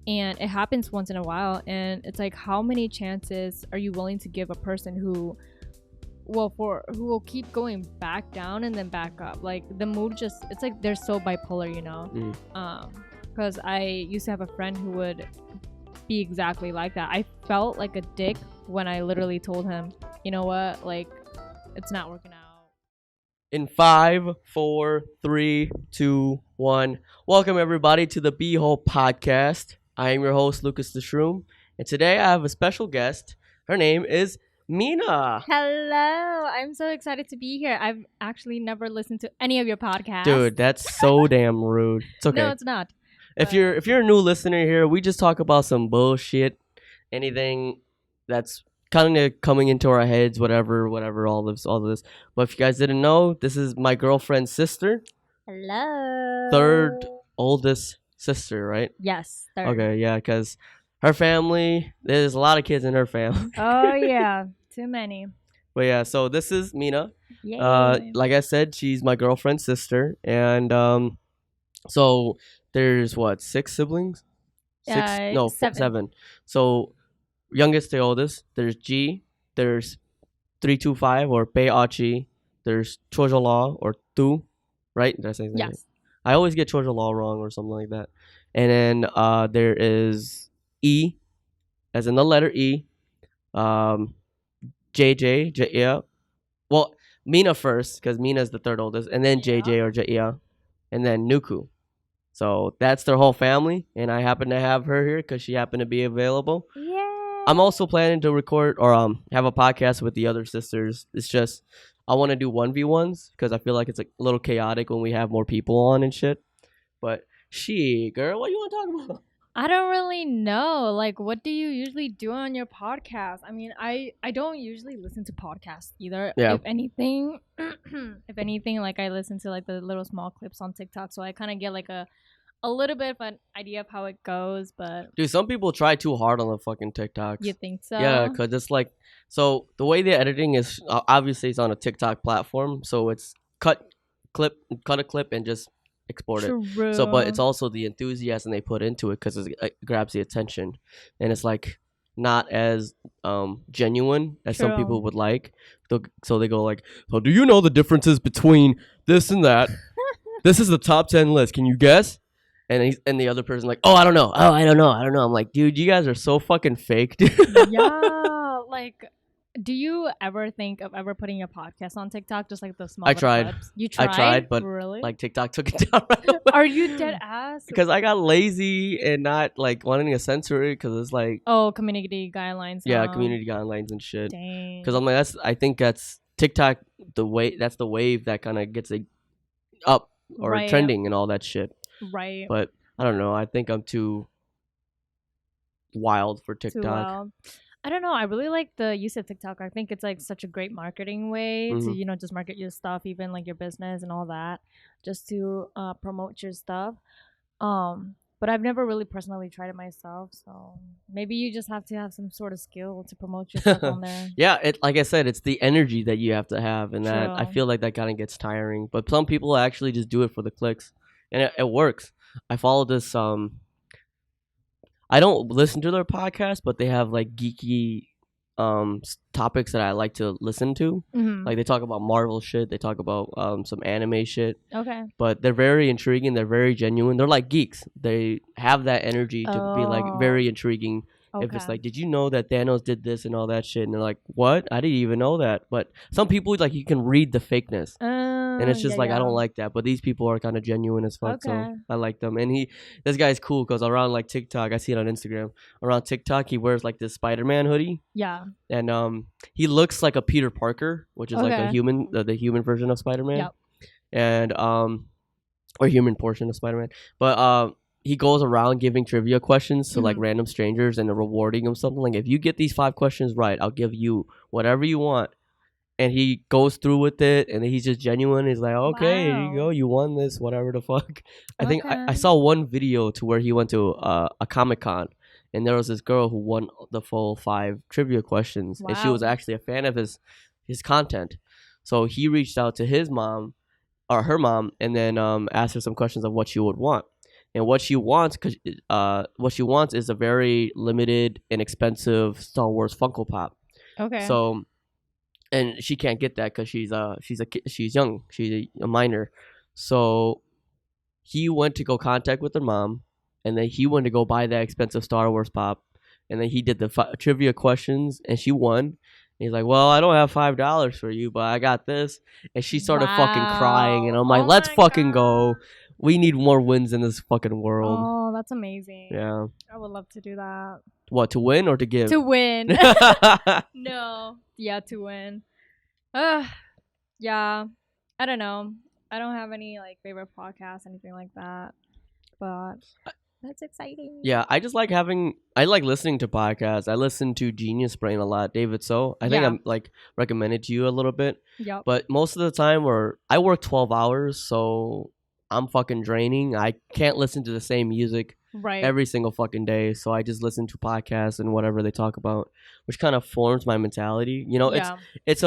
and it happens once in a while, and it's like, how many chances are you willing to give a person who will keep going back down and then back up? Like, the mood just, it's like they're so bipolar, you know. Because I used to have a friend who would be exactly like that. I felt like a dick when I literally told him, you know what, like, it's not working out. In 5, 4, 3, 2, 1. Welcome everybody to the BeeHole Podcast. I am your host, Lucas the Shroom, and today I have a special guest. Her name is Mina. Hello, I'm so excited to be here. I've actually never listened to any of your podcasts. Dude, that's so damn rude. It's okay. No, it's not. If you're a new listener here, we just talk about some bullshit, anything that's kind of coming into our heads, whatever, all of this. But if you guys didn't know, this is my girlfriend's sister. Hello. Third oldest sister, right? Yes. Third. Okay, yeah, because her family, there's a lot of kids in her family. Oh yeah, too many. But yeah, so this is Mina. Yay. Like I said, she's my girlfriend's sister, and so there's what, 6 siblings? Seven. So youngest to oldest, there's G, there's 325 or Beachi, there's Chojala or Tu, right? Did I say that? Yes. I always get Chojala wrong or something like that. And then there is E, as in the letter E, JJ, yeah. Well, Mina first, because Mina's the third oldest, and then JJ or Jaya, and then Nuku. So that's their whole family, and I happen to have her here because she happened to be available. Yeah. I'm also planning to record or have a podcast with the other sisters. It's just I want to do 1v1s because I feel like it's a little chaotic when we have more people on and shit. But girl, what do you want to talk about? I don't really know. Like, what do you usually do on your podcast? I mean, I don't usually listen to podcasts either. Yeah. If anything, like, I listen to like the little small clips on TikTok, so I kind of get like a little bit of an idea of how it goes. But Dude, some people try too hard on the fucking TikToks. you think so? Yeah, because it's like, so the way the editing is, obviously it's on a TikTok platform, so it's cut a clip and just export it. True. So, but it's also the enthusiasm they put into it because it grabs the attention, and it's like not as genuine as some people would like. So they go like, "So do you know the differences between this and that? This is the top 10 list. Can you guess?" And the other person like, "Oh, I don't know. Oh, I don't know. I'm like, dude, you guys are so fucking fake, dude. Yeah, like, do you ever think of ever putting a podcast on TikTok? Just like the small. I tried. Clips? You tried? I tried, but really? like TikTok took it down. Right away. Are you dead ass? Because I got lazy and not like wanting to censor it because it's like, community guidelines. Yeah, community guidelines and shit. Dang. Because I'm like, I think that's TikTok. That's the wave that kind of gets it up or trending and all that shit. Right. But I don't know. I think I'm too wild for TikTok. Too wild. I don't know. I really like the use of TikTok. I think it's like such a great marketing way to, just market your stuff, even like your business and all that, just to promote your stuff. But I've never really personally tried it myself. So maybe you just have to have some sort of skill to promote yourself on there. Yeah, like I said, it's the energy that you have to have, and that I feel like that kind of gets tiring. But some people actually just do it for the clicks, and it works. I follow this. I don't listen to their podcast, but they have like geeky topics that I like to listen to. Mm-hmm. Like they talk about Marvel shit, they talk about some anime shit. Okay. But they're very intriguing, they're very genuine. They're like geeks. They have that energy to be like very intriguing. Okay. If it's like, did you know that Thanos did this and all that shit? And they're like, what? I didn't even know that. But some people, like, you can read the fakeness. And it's just I don't like that. But these people are kind of genuine as fuck. Okay. So I like them. And this guy's cool because around like TikTok, I see it on Instagram. Around TikTok, he wears like this Spider-Man hoodie. Yeah. And he looks like a Peter Parker, which is like a human, the human version of Spider-Man. Yep. And, or human portion of Spider-Man. But, he goes around giving trivia questions to like random strangers and rewarding them something like, if you get these 5 questions right, I'll give you whatever you want. And he goes through with it, and he's just genuine. He's like, okay, here you go, you won this, whatever the fuck. I think I saw one video to where he went to a Comic-Con, and there was this girl who won the full 5 trivia questions, and she was actually a fan of his content. So he reached out to his mom or her mom, and then asked her some questions of what she would want. And what she wants, is a very limited and expensive Star Wars Funko Pop. Okay. So, and she can't get that because she's young, she's a minor. So he went to go contact with her mom, and then he went to go buy that expensive Star Wars Pop, and then he did the trivia questions, and she won. He's like, well, I don't have $5 for you, but I got this. And she started fucking crying. And I'm like, let's fucking go. We need more wins in this fucking world. Oh, that's amazing. Yeah. I would love to do that. What, to win or to give? To win. No. Yeah, to win. Yeah. I don't know. I don't have any like favorite podcasts, anything like that. But that's exciting. Yeah, I like listening to podcasts. I listen to Genius Brain a lot, David. So I think I'm like recommended to you a little bit. Yep. But most of the time, I work 12 hours, so I'm fucking draining. I can't listen to the same music every single fucking day. So I just listen to podcasts and whatever they talk about, which kind of forms my mentality. You know, it's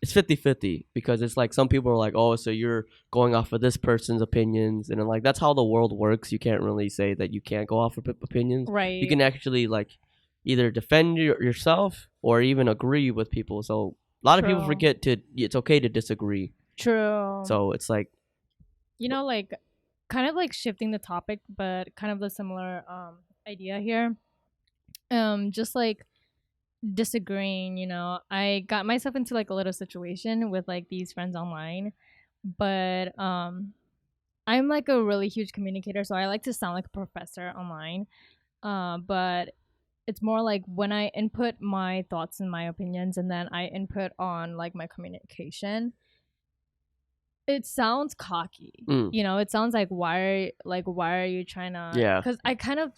50-50 because it's like some people are like, oh, so you're going off of this person's opinions. And I'm like, that's how the world works. You can't really say that you can't go off of opinions. Right. You can actually like either defend yourself or even agree with people. So a lot of people forget it's okay to disagree. True. So it's like, you know, like kind of like shifting the topic, but kind of the similar idea here. Just like disagreeing, you know, I got myself into like a little situation with like these friends online, but I'm like a really huge communicator, so I like to sound like a professor online, but it's more like when I input my thoughts and my opinions and then I input on like my communication, it sounds cocky. You know, it sounds like why are you trying to, because I kind of,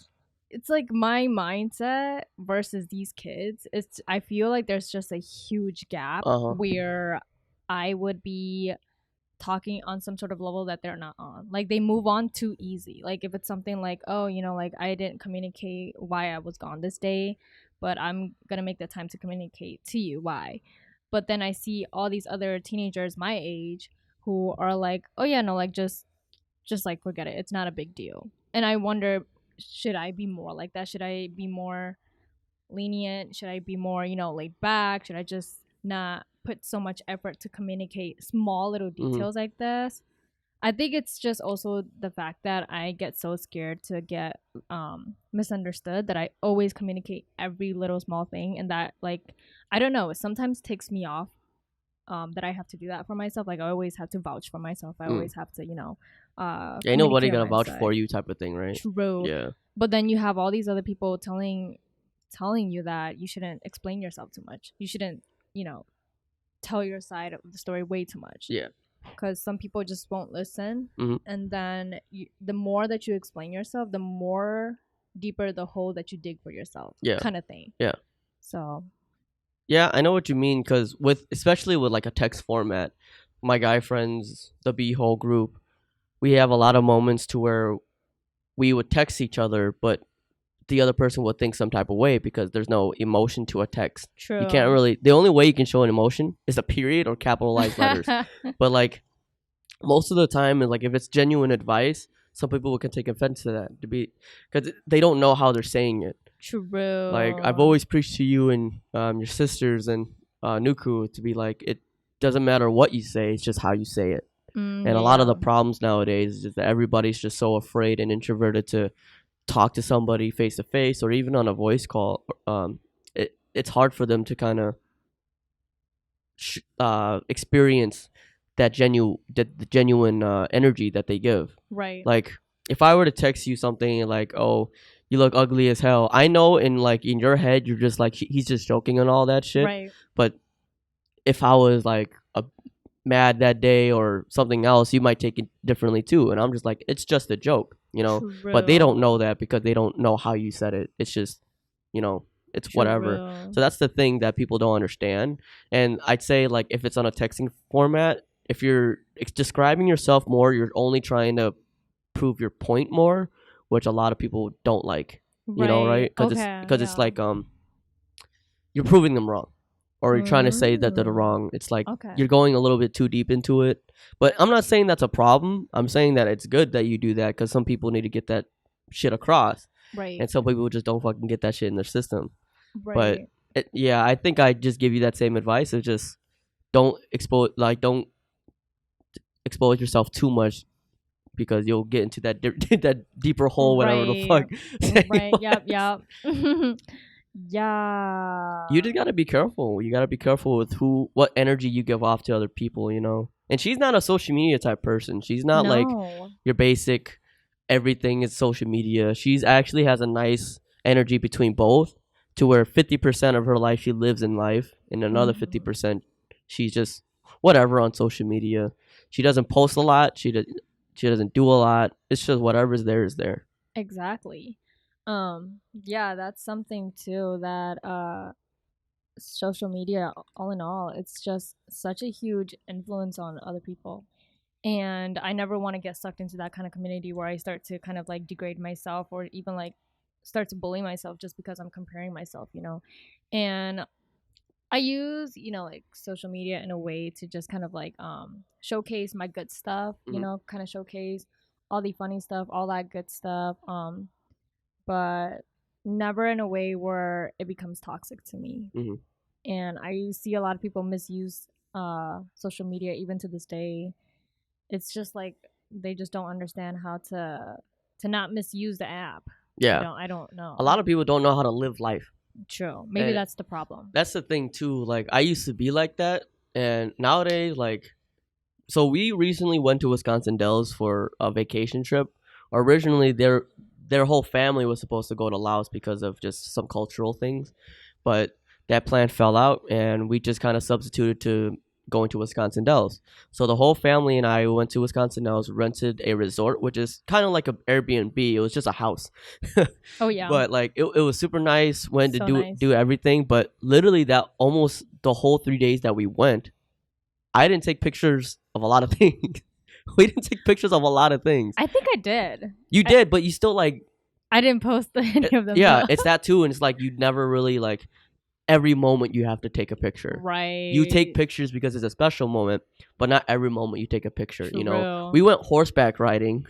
it's like my mindset versus these kids. I feel like there's just a huge gap where I would be talking on some sort of level that they're not on. Like they move on too easy. Like if it's something like, oh, you know, like I didn't communicate why I was gone this day, but I'm gonna make the time to communicate to you why. But then I see all these other teenagers my age who are like, oh yeah, no, like just like forget it. It's not a big deal. And I wonder, should I be more like that? Should I be more lenient? Should I be more, you know, laid back? Should I just not put so much effort to communicate small little details like this? I think it's just also the fact that I get so scared to get misunderstood that I always communicate every little small thing, and that like I don't know, it sometimes takes me off that I have to do that for myself. Like I always have to vouch for myself. I always have to, you know, ain't nobody gonna vouch for you type of thing, right? True. Yeah. But then you have all these other people telling you that you shouldn't explain yourself too much. You shouldn't, you know, tell your side of the story way too much. Yeah. Because some people just won't listen. And then the more that you explain yourself, the more deeper the hole that you dig for yourself. Yeah. Kind of thing. Yeah. So. Yeah, I know what you mean, because especially with like a text format, my guy friends, the BeeHole group, we have a lot of moments to where we would text each other, but the other person would think some type of way because there's no emotion to a text. True. You can't really, the only way you can show an emotion is a period or capitalized letters. But like most of the time, is like if it's genuine advice, some people can take offense to that because they don't know how they're saying it. True. Like I've always preached to you and your sisters and Nuku to be like, it doesn't matter what you say, it's just how you say it. And a lot of the problems nowadays is just that everybody's just so afraid and introverted to talk to somebody face to face or even on a voice call. It's hard for them to kind of experience that genuine energy that they give. Right. Like if I were to text you something like, oh, you look ugly as hell, I know in your head you're just like, he's just joking and all that shit. Right. But if I was like mad that day or something else, you might take it differently too. And I'm just like, it's just a joke, you know. True. But they don't know that because they don't know how you said it. It's just, you know, it's True. whatever. So that's the thing that people don't understand. And I'd say like if it's on a texting format, if you're describing yourself more, you're only trying to prove your point more, which a lot of people don't like. You know, right? Because it's like you're proving them wrong, or you're trying to say that they're wrong. It's like Okay. you're going a little bit too deep into it. But I'm not saying that's a problem. I'm saying that it's good that you do that because some people need to get that shit across. Right. And some people just don't fucking get that shit in their system. Right. But yeah, I think I just give you that same advice of just don't expose yourself too much because you'll get into that that deeper hole, whatever the fuck. Right. Yep. Yeah. You just gotta be careful. You gotta be careful with what energy you give off to other people, you know. And she's not a social media type person. She's not like your basic everything is social media. She's actually has a nice energy between both, to where 50% of her life she lives in life, and another 50% she's just whatever on social media. She doesn't post a lot. She doesn't do a lot. It's just whatever's there is there. Exactly. Yeah, that's something too that social media, all in all, it's just such a huge influence on other people. And I never want to get sucked into that kind of community where I start to kind of like degrade myself, or even like start to bully myself just because I'm comparing myself, you know. And I use, like social media in a way to just kind of like showcase my good stuff, kind of showcase all the funny stuff, all that good stuff. But never in a way where it becomes toxic to me. And I see a lot of people misuse social media even to this day. It's just like they just don't understand how to not misuse the app. Yeah. I don't know. A lot of people don't know how to live life. True. Maybe that's the problem. That's the thing too. Like I used to be like that, and nowadays, like, so we recently went to Wisconsin Dells for a vacation trip. Originally, their whole family was supposed to go to Laos because of just some cultural things, but that plan fell out, and we just kind of substituted to going to Wisconsin Dells. So the whole family and I went to Wisconsin Dells, rented a resort, which is kind of like an Airbnb. It was just a house. Oh yeah. But like it was super nice. Went So to nice. do everything, but literally that almost the whole 3 days that we went, I didn't take pictures of a lot of things. We didn't take pictures of a lot of things. I think I did. You did, but you still like. I didn't post any of them. Yeah, though. it's that too, and it's like you never really like. Every moment you have to take a picture. Right. You take pictures because it's a special moment, but not every moment you take a picture. True. You know, we went horseback riding.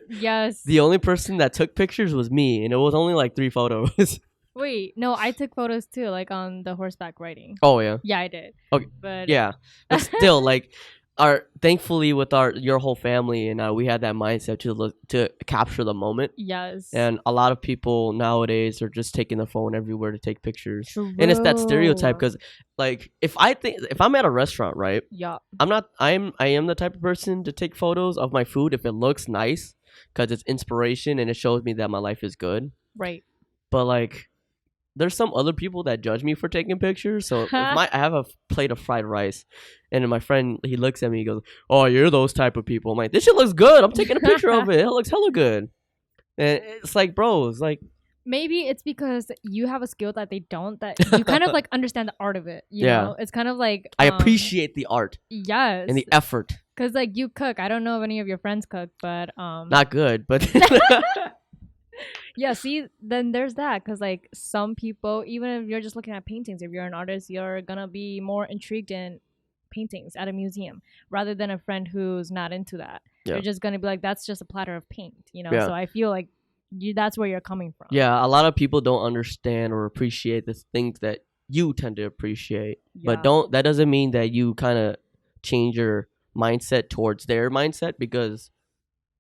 Yes. The only person that took pictures was me, and it was only like 3 photos. Wait, no, I took photos too, like on the horseback riding. Oh yeah. Yeah, I did. Okay. But Yeah, but still, like, thankfully with your whole family and we had that mindset to capture the moment. Yes. And a lot of people nowadays are just taking the phone everywhere to take pictures. True. And it's that stereotype because, like, if I'm at a restaurant, right? Yeah. I am the type of person to take photos of my food if it looks nice because it's inspiration and it shows me that my life is good. Right. But like, there's some other people that judge me for taking pictures. So if I have a plate of fried rice, and then my friend, he looks at me, he goes, "Oh, you're those type of people." I'm like, "This shit looks good. I'm taking a picture of it. It looks hella good." And it's like, bro, it's like, maybe it's because you have a skill that they don't, that you kind of like understand the art of it. You know? It's kind of like I appreciate the art. Yes. And the effort. Because like you cook. I don't know if any of your friends cook, but not good, but yeah, see, then there's that. Because like some people, even if you're just looking at paintings, if you're an artist, you're gonna be more intrigued in paintings at a museum rather than a friend who's not into that. You're just gonna be like, that's just a platter of paint, so I feel like that's where you're coming from. Yeah, a lot of people don't understand or appreciate the things that you tend to appreciate, but that doesn't mean that you kind of change your mindset towards their mindset, because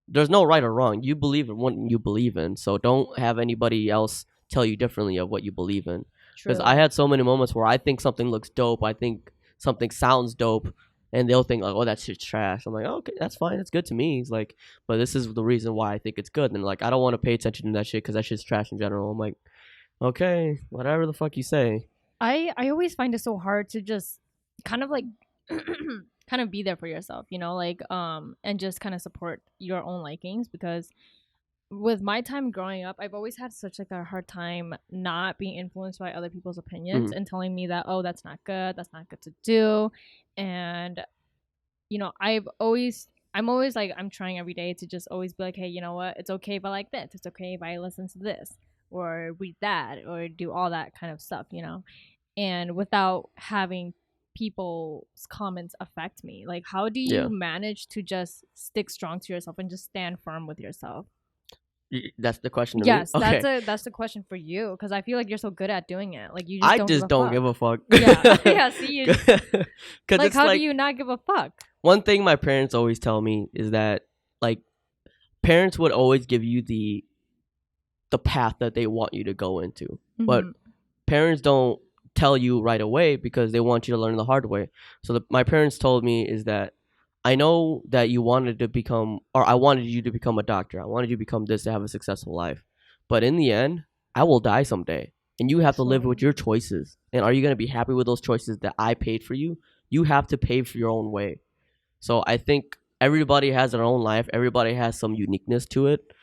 there's no right or wrong. You believe in what you believe in, so don't have anybody else tell you differently of what you believe in. Because I had so many moments where I think something looks dope, I think something sounds dope, and they'll think like, "Oh, that shit's trash." I'm like, "Oh, okay, that's fine, it's good to me." It's like, but this is the reason why I think it's good. And like, I don't want to pay attention to that shit because that shit's trash in general. I'm like, okay, whatever the fuck you say. I always find it so hard to just kind of like kind of be there for yourself, and just kind of support your own likings, because with my time growing up, I've always had such like a hard time not being influenced by other people's opinions and telling me that, oh, that's not good to do. And I'm always like, I'm trying every day to just always be like, hey, you know what, it's okay if I like this, it's okay if I listen to this or read that or do all that kind of stuff, and without having people's comments affect me. Like, how do you Yeah. manage to just stick strong to yourself and just stand firm with yourself? That's the question to Yes, me? Okay. that's the question for you, because I feel like you're so good at doing it. Like, you I just just don't give a fuck. Yeah, yeah. See, you, Because like, it's how like do you not give a fuck? one thing my parents always tell me is that like parents would always give you the path that they want you to go into, but Mhm. parents don't tell you right away because they want you to learn the hard way. So my parents told me is that I know that you wanted to become, or I wanted you to become a doctor. I wanted you to become this to have a successful life. But in the end, I will die someday. And you have to live with True. your choices. And are you going to be happy with those choices that I paid for you? You have to pay for your own way. So I think everybody has their own life. Everybody has some uniqueness to it.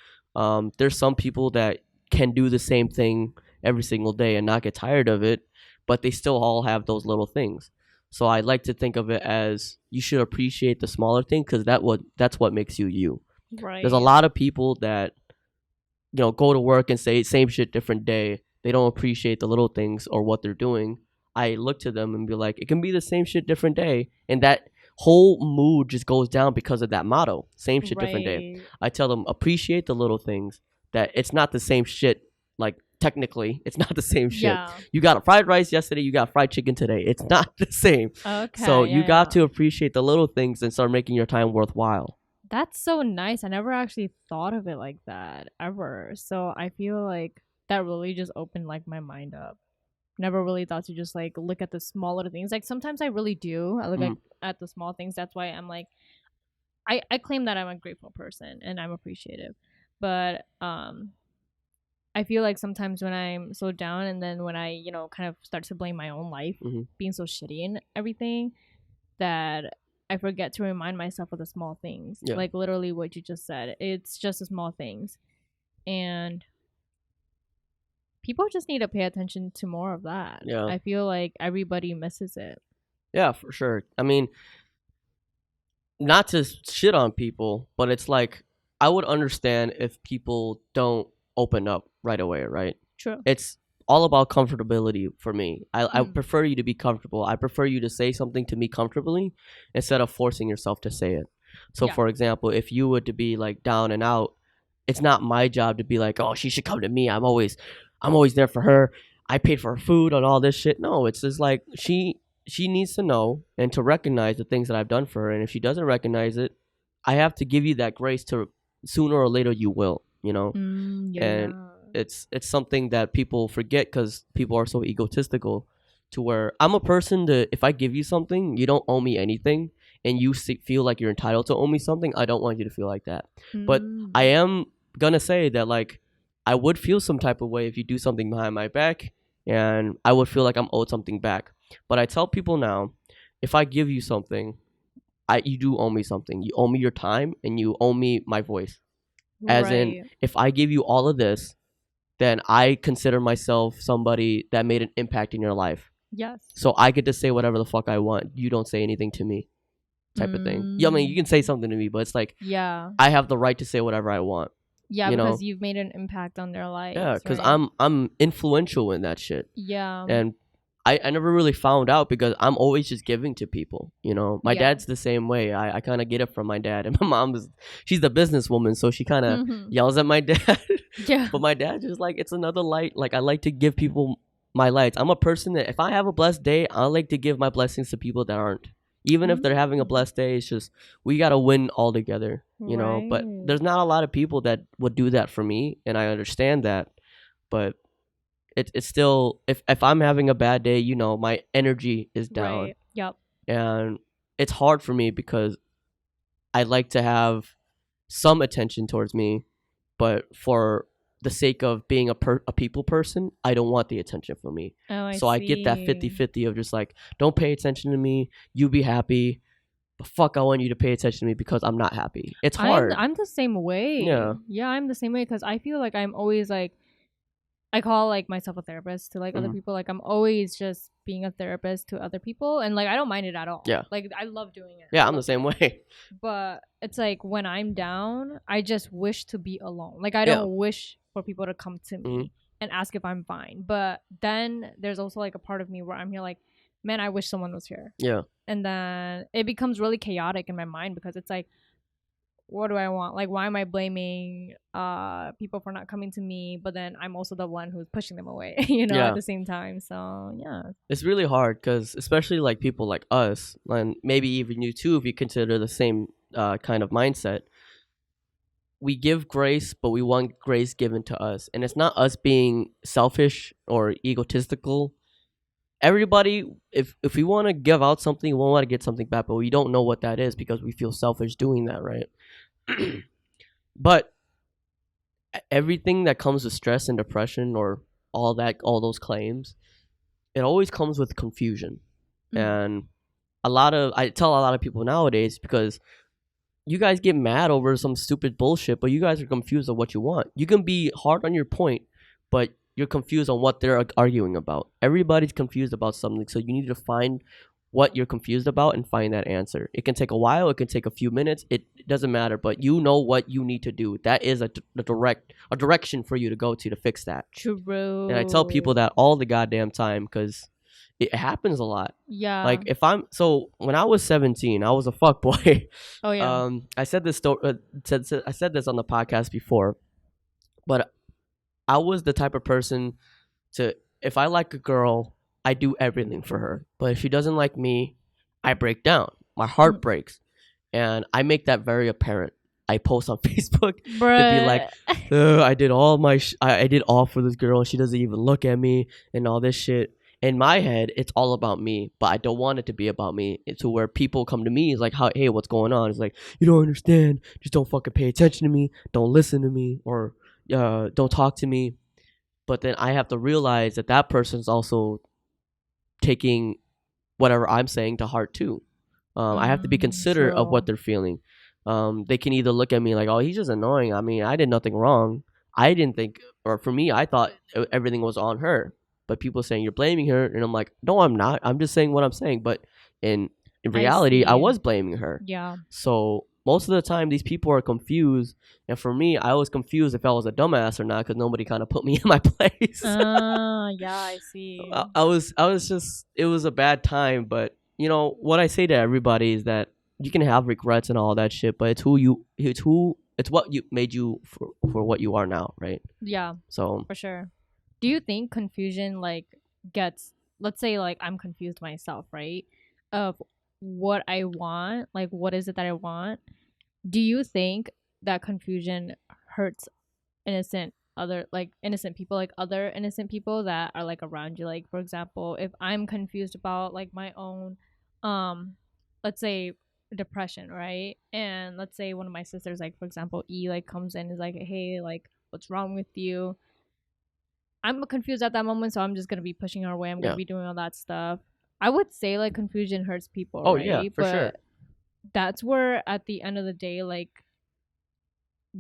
There's some people that can do the same thing every single day and not get tired of it, but they still all have those little things. So I like to think of it as you should appreciate the smaller thing because that's what makes you you. Right. There's a lot of people that go to work and say same shit different day. They don't appreciate the little things or what they're doing. I look to them and be like, it can be the same shit different day, and that whole mood just goes down because of that motto, same shit different day. Right. I tell them appreciate the little things, that it's not the same shit. Like technically it's not the same shit. Yeah. You got a fried rice yesterday, you got fried chicken today. It's not the same. Okay. So you got yeah. to appreciate the little things and start making your time worthwhile. That's so nice. I never actually thought of it like that ever. So I feel like that really just opened like my mind up. Never really thought to just like look at the smaller things. Like sometimes I really do. I look like at the small things. That's why I'm like I claim that I'm a grateful person and I'm appreciative. But I feel like sometimes when I'm so down and then when I, kind of start to blame my own life being so shitty and everything, that I forget to remind myself of the small things. Yeah. Like literally what you just said. It's just the small things. And people just need to pay attention to more of that. Yeah. I feel like everybody misses it. Yeah, for sure. I mean, not to shit on people, but it's like I would understand if people don't open up right away, right? True. It's all about comfortability for me. I prefer you to be comfortable. I prefer you to say something to me comfortably instead of forcing yourself to say it. So Yeah. for example, if you were to be like down and out, it's not my job to be like, oh, she should come to me. I'm always there for her. I paid for her food and all this shit. No, it's just like she needs to know and to recognize the things that I've done for her. And if she doesn't recognize it, I have to give you that grace to sooner or later you will, Yeah. And it's something that people forget because people are so egotistical to where I'm a person that if I give you something, you don't owe me anything and you feel like you're entitled to owe me something. I don't want you to feel like that. But I am going to say that like I would feel some type of way if you do something behind my back and I would feel like I'm owed something back. But I tell people now, if I give you something, you do owe me something. You owe me your time and you owe me my voice. As in, if I give you all of this, then I consider myself somebody that made an impact in your life. Yes. So I get to say whatever the fuck I want. You don't say anything to me, type of thing. Yeah, I mean, you can say something to me, but it's like, yeah, I have the right to say whatever I want. Yeah, because you've made an impact on their lives. Yeah, because right? I'm influential in that shit. Yeah. And I never really found out because I'm always just giving to people. My dad's the same way. I kind of get it from my dad. And my mom she's the businesswoman, so she kind of yells at my dad. Yeah. But my dad just like, it's another light. Like I like to give people my lights. I'm a person that if I have a blessed day, I like to give my blessings to people that aren't. Even if they're having a blessed day, it's just we gotta win all together, But there's not a lot of people that would do that for me, and I understand that. But it's still if I'm having a bad day, my energy is down. Right. Yep. And it's hard for me because I like to have some attention towards me, but for the sake of being a people person, I don't want the attention from me. Oh, I get that 50-50 of just like, don't pay attention to me, you be happy, but fuck, I want you to pay attention to me because I'm not happy. It's hard. I'm the same way. Yeah, I'm the same way because I feel like I'm always like, I call like myself a therapist to like other people. Like I'm always just being a therapist to other people, and like I don't mind it at all. Yeah, like I love doing it. Yeah, I'm the same way. But it's like when I'm down, I just wish to be alone. Like I don't wish for people to come to me. and ask if I'm fine. But then there's also like a part of me where I'm here like, man, I wish someone was here. Yeah. And then it becomes really chaotic in my mind because it's like, what do I want? Like, why am I blaming people for not coming to me? But then I'm also the one who's pushing them away, at the same time. So yeah, it's really hard because especially like people like us, and maybe even you too, if you consider the same kind of mindset. We give grace, but we want grace given to us, and it's not us being selfish or egotistical. Everybody, if we want to give out something, we want to get something back, but we don't know what that is because we feel selfish doing that, right? But everything that comes with stress and depression or all those claims, it always comes with confusion. And I tell a lot of people nowadays, because you guys get mad over some stupid bullshit, but you guys are confused on what you want. You can be hard on your point, but you're confused on what they're arguing about. Everybody's confused about something, so you need to find what you're confused about and find that answer. It can take a while, it can take a few minutes, it doesn't matter, but you know what you need to do. That is a direction for you to go to fix that. True. And I tell people that all the goddamn time because it happens a lot. Yeah. Like when I was 17, I was a fuckboy. Oh yeah. I said this I said this on the podcast before, but I was the type of person if I like a girl, I do everything for her. But if she doesn't like me, I break down. My heart breaks, and I make that very apparent. I post on Facebook to be like, I did all I did all for this girl. She doesn't even look at me and all this shit. In my head, it's all about me, but I don't want it to be about me. It's where people come to me is like, hey, what's going on? It's like, you don't understand. Just don't fucking pay attention to me. Don't listen to me, or don't talk to me. But then I have to realize that person's also taking whatever I'm saying to heart too. I have to be considerate of what they're feeling. They can either look at me like, oh, he's just annoying. I mean, I did nothing wrong. I didn't think, or for me, I thought everything was on her. But people saying you're blaming her, and I'm like, no, I'm not. I'm just saying what I'm saying. But in reality, I was blaming her. Yeah. So most of the time, these people are confused, and for me, I was confused if I was a dumbass or not because nobody kind of put me in my place. Yeah, I see. I was just, it was a bad time. But what I say to everybody is that you can have regrets and all that shit, but it's what you made you for what you are now, right? Yeah. So for sure. Do you think confusion gets, let's say I'm confused myself, right? Of what I want, what is it that I want? Do you think that confusion hurts innocent people, other innocent people that are around you? Like, for example, if I'm confused about my own let's say depression, right? And let's say one of my sisters, for example, comes in and is like, hey, what's wrong with you? I'm confused at that moment, so I'm just gonna be pushing her away. I'm gonna be doing all that stuff. I would say confusion hurts people. Oh, right? yeah, for sure. That's where at the end of the day,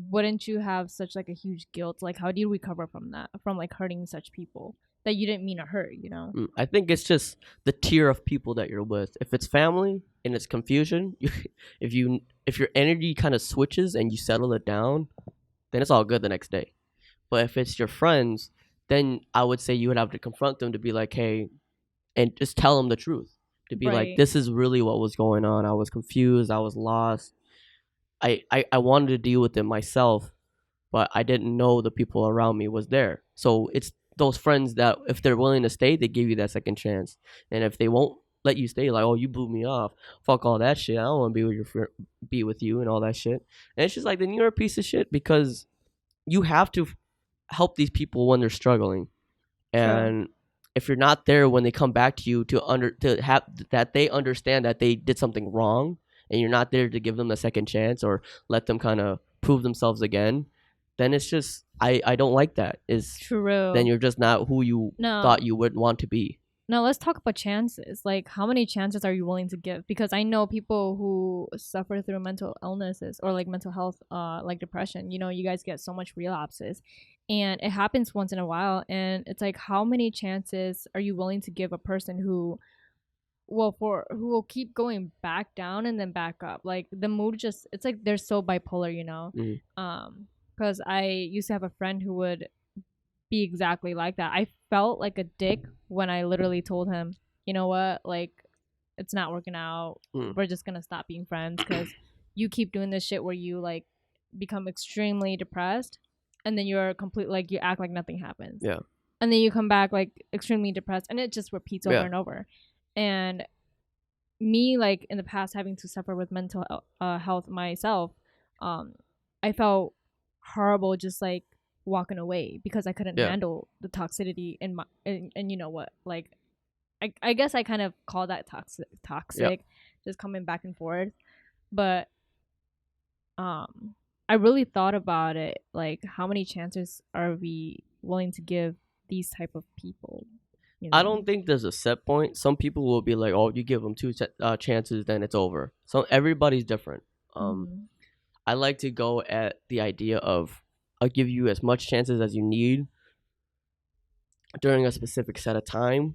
wouldn't you have such a huge guilt? How do you recover from that? From hurting such people that you didn't mean to hurt, I think it's just the tier of people that you're with. If it's family and it's confusion, if your energy kind of switches and you settle it down, then it's all good the next day. But if it's your friends, then I would say you would have to confront them to be like, hey, and just tell them the truth. To be like, this is really what was going on. I was confused. I was lost. I wanted to deal with it myself, but I didn't know the people around me was there. So it's those friends that if they're willing to stay, they give you that second chance. And if they won't let you stay, like, oh, you blew me off. Fuck all that shit. I don't want to be with you and all that shit. And it's just like, then you're a piece of shit because you have to help these people when they're struggling. And if you're not there when they come back to you to have that they understand that they did something wrong, and you're not there to give them a second chance or let them kind of prove themselves again, then it's just I don't like that. Is true. Then you're just not who you thought you would want to be. Now let's talk about chances. How many chances are you willing to give? Because I know people who suffer through mental illnesses or mental health, depression. You guys get so much relapses, and it happens once in a while. And it's how many chances are you willing to give a person who will keep going back down and then back up? The mood just, it's they're so bipolar, Mm-hmm. Because I used to have a friend who would be exactly like that. I felt like a dick when I literally told him, you know what, like, it's not working out. We're just gonna stop being friends because you keep doing this shit where you like become extremely depressed, and then you're complete like you act like nothing happens. Yeah. And then you come back like extremely depressed, and it just repeats over and over. And me, like in the past, having to suffer with mental health myself, I felt horrible just like walking away because I couldn't handle the toxicity in my and you know what, like I guess I kind of call that toxic, just coming back and forth. But I really thought about it, like how many chances are we willing to give these type of people? You know? I don't think there's a set point. Some people will be like, "Oh, you give them 2 chances, then it's over." So everybody's different. I like to go at the idea of I'll give you as much chances as you need during a specific set of time,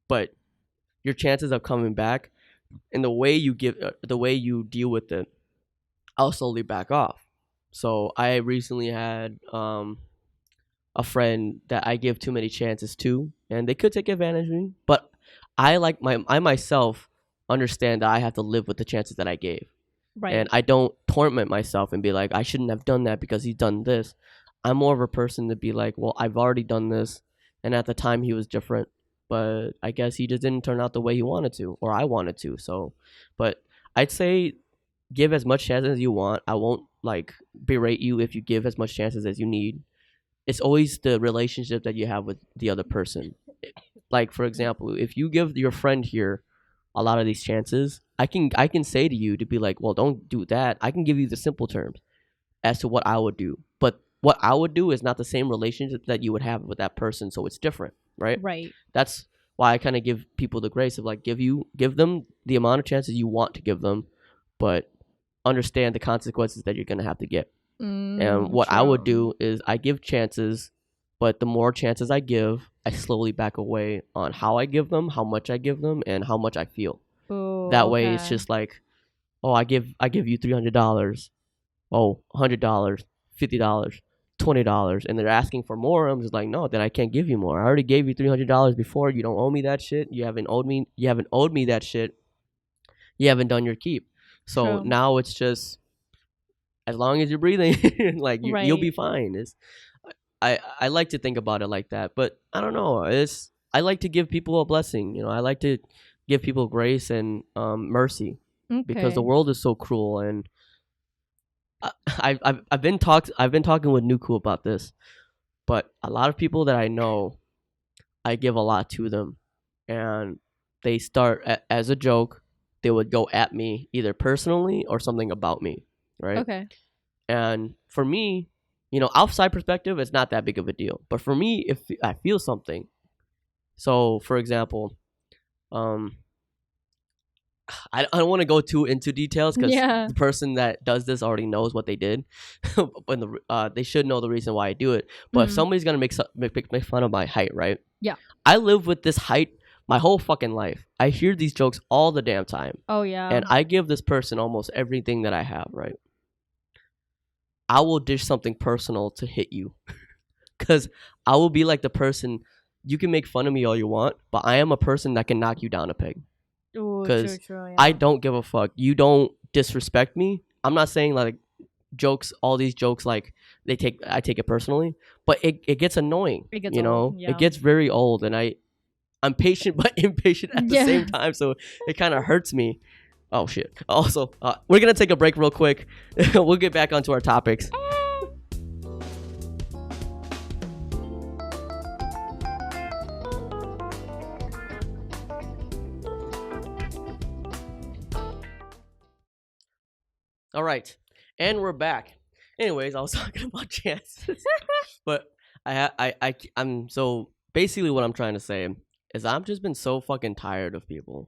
but your chances of coming back and the way you deal with it, I'll slowly back off. So I recently had a friend that I give too many chances to, and they could take advantage of me, but I myself understand that I have to live with the chances that I gave. Right. And I don't torment myself and be like, I shouldn't have done that because he's done this. I'm more of a person to be like, well, I've already done this, and at the time he was different, but I guess he just didn't turn out the way he wanted to, or I wanted to. So, but I'd say give as much chances as you want. I won't like berate you if you give as much chances as you need. It's always the relationship that you have with the other person. Like, for example, if you give your friend here a lot of these chances, I can say to you to be like, well, don't do that. I can give you the simple terms as to what I would do. But what I would do is not the same relationship that you would have with that person, so it's different, right? Right. That's why I kind of give people the grace of like give them the amount of chances you want to give them, but understand the consequences that you're going to have to get. And what I would do is I give chances, but the more chances I give, I slowly back away on how I give them, how much I give them, and how much I feel. Ooh, that way it's just like, oh, I give you $300. Oh, $100, $50, $20, and they're asking for more. I'm just like, no, then I can't give you more. I already gave you $300 before. You don't owe me that shit. You haven't owed me that shit. You haven't done your keep. So now it's just, as long as you're breathing, like you'll be fine. I like to think about it like that, but I don't know. I like to give people a blessing. You know, I like to give people grace and mercy, because the world is so cruel. And I've been talking with Nuku about this, but a lot of people that I know, I give a lot to them, and they start as a joke. They would go at me either personally or something about me, right? Okay. And for me, you know, outside perspective, it's not that big of a deal. But for me, if I feel something, so for example, I don't want to go too into details because the person that does this already knows what they did, but they should know the reason why I do it. But if somebody's gonna make fun of my height, right? Yeah, I live with this height my whole fucking life. I hear these jokes all the damn time. Oh yeah, and I give this person almost everything that I have, right? I will dish something personal to hit you, because I will be like the person. You can make fun of me all you want, but I am a person that can knock you down a peg. Because I don't give a fuck. You don't disrespect me. I'm not saying like jokes, all these jokes, like I take it personally, but it gets annoying. It gets old, It gets very old, and I'm patient but impatient at the same time, so it kind of hurts me. Oh shit. Also, we're gonna take a break real quick. We'll get back onto our topics. All right, and we're back. Anyways, I was talking about chances, but I'm so basically what I'm trying to say is I've just been so fucking tired of people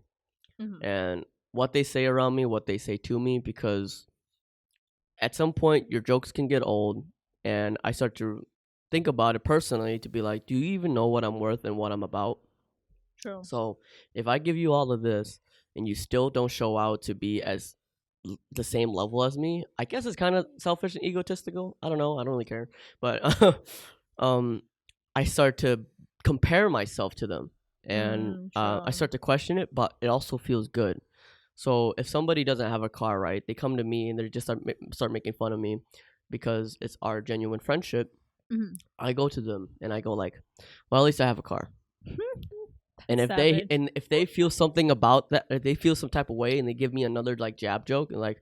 and what they say around me, what they say to me, because at some point your jokes can get old, and I start to think about it personally to be like, do you even know what I'm worth and what I'm about? True. So if I give you all of this and you still don't show out to be as the same level as me, I guess it's kind of selfish and egotistical. I don't know. I don't really care. But I start to compare myself to them, and I Sure. start to question it, but it also feels good. So if somebody doesn't have a car, right, they come to me and they just start making fun of me because it's our genuine friendship. Mhm. I go to them and I go like, well, at least I have a car. And Savage. if they feel something about that, if they feel some type of way, and they give me another like jab joke and like,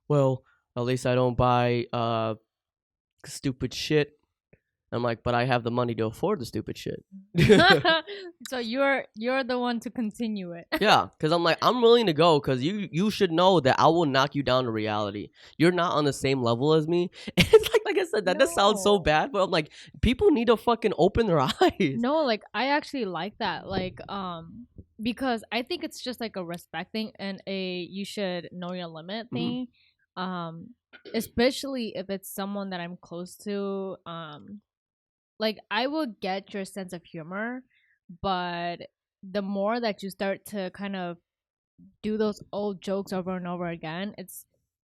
well, at least I don't buy stupid shit. I'm like, but I have the money to afford the stupid shit. So you're the one to continue it. Yeah, because I'm like, I'm willing to go because you should know that I will knock you down to reality. You're not on the same level as me. And it's like I said, that does sound so No. bad, but I'm like, people need to fucking open their eyes. No, like I actually like that. Like because I think it's just like a respect thing and a you should know your limit Mhm. thing. Especially if it's someone that I'm close to. Like I will get your sense of humor, but the more that you start to kind of do those old jokes over and over again,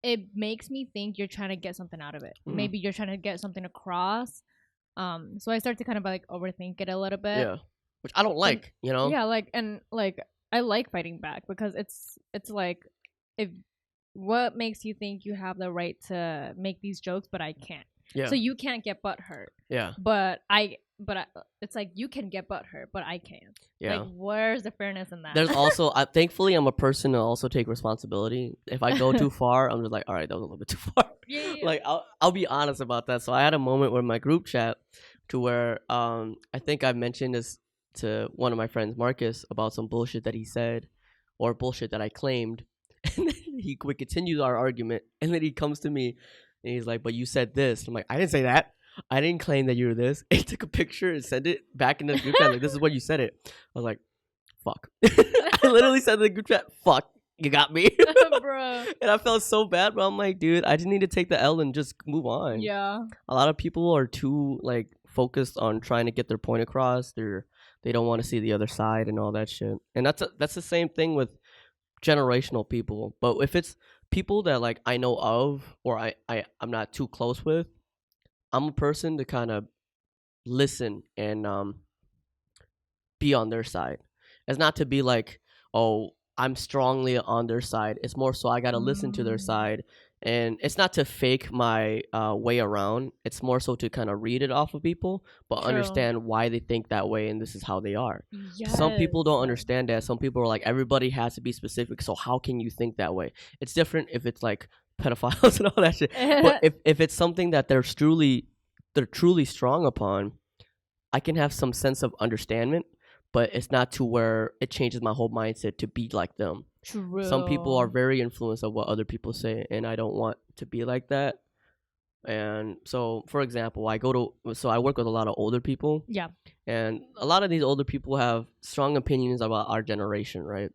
it makes me think you're trying to get something out of it. Mhm. Maybe you're trying to get something across. So I start to kind of like overthink it a little bit. Yeah, which I don't like, you know. Yeah, like and like I like fighting back because it's like if what makes you think you have the right to make these jokes but I can't. Yeah. So you can't get butt hurt. Yeah. But it's like you can get butt hurt, but I can't. Yeah. Like where's the fairness in that? There's also, thankfully, I'm a person to also take responsibility. If I go too far, I'm just like, all right, that was a little bit too far. Yeah. Like I'll be honest about that. So I had a moment with my group chat to where I think I mentioned this to one of my friends, Marcus, about some bullshit that he said or bullshit that I claimed. And then we continued our argument, and then he comes to me and he's like, but you said this. I'm like, I didn't say that. I didn't claim that you were this. He took a picture and sent it back in the group chat. Like, this is what you said it. I was like, fuck. I literally said in the group chat, fuck, you got me. Bro. And I felt so bad, but I'm like, dude, I just need to take the L and just move on. Yeah. A lot of people are too like focused on trying to get their point across. They don't want to see the other side and all that shit. And that's the same thing with generational people. But if it's people that like I know of or I'm not too close with, I'm a person to kind of listen and be on their side. It's not to be like, oh, I'm strongly on their side. It's more so I gotta listen to their side, and it's not to fake my way around. It's more so to kind of read it off of people, but True. understand why they think that way and this is how they are. Yes. Some people don't understand that. Some people are like, everybody has to be specific. So how can you think that way? It's different if it's like pedophiles and all that shit. But if it's something that they're truly strong upon, I can have some sense of understanding, but it's not to where it changes my whole mindset to be like them. True. Some people are very influenced of what other people say, and I don't want to be like that. And so, for example, I work with a lot of older people. Yeah. And a lot of these older people have strong opinions about our generation, right?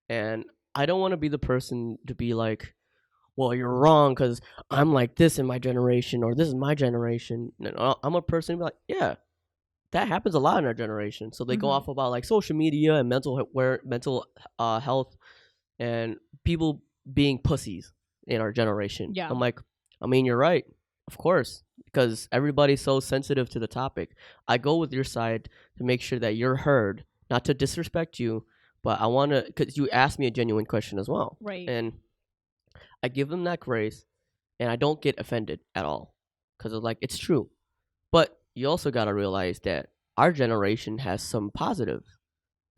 And I don't want to be the person to be like, well, you're wrong because I'm like this in my generation, or this is my generation. And I'm a person to be like, yeah, that happens a lot in our generation. So they go off about like social media and mental health and people being pussies in our generation. Yeah. I'm like, I mean, you're right, of course, because everybody's so sensitive to the topic. I go with your side to make sure that you're heard, not to disrespect you, but I want to, because you asked me a genuine question as well. Right. And I give them that grace, and I don't get offended at all because like, it's true. But you also got to realize that our generation has some positives.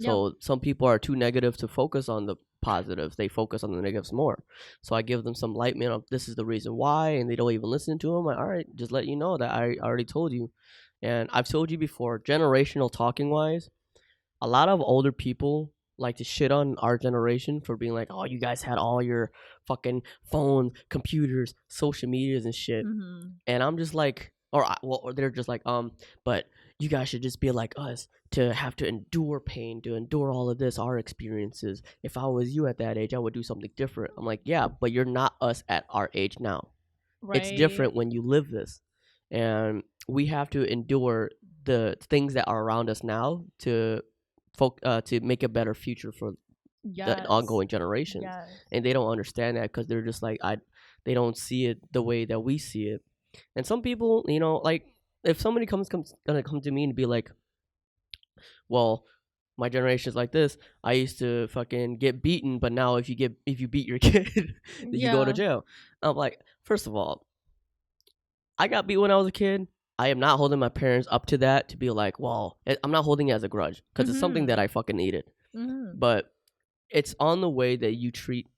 So some people are too negative to focus on the positives. They focus on the negatives more. So I give them some enlightenment of this is the reason why, and they don't even listen to them. Like, all right, just let you know that I already told you. And I've told you before, generational talking wise, a lot of older people like to shit on our generation for being like, oh, you guys had all your fucking phones, computers, social medias and shit. And I'm just like, or they're just like, but you guys should just be like us to have to endure pain, to endure all of this, our experiences. If I was you at that age, I would do something different. I'm like, yeah, but you're not us at our age now. Right. It's different when you live this. And we have to endure the things that are around us now to make a better future for the ongoing generations. And they don't understand that because they're just like, they don't see it the way that we see it. And some people, you know, like if somebody gonna come to me and be like, well, my generation is like this. I used to fucking get beaten, but now if you beat your kid, then you go to jail. I'm like, first of all, I got beat when I was a kid. I am not holding my parents up to that to be like, well, I'm not holding it as a grudge because it's something that I fucking needed. But it's on the way that you treat,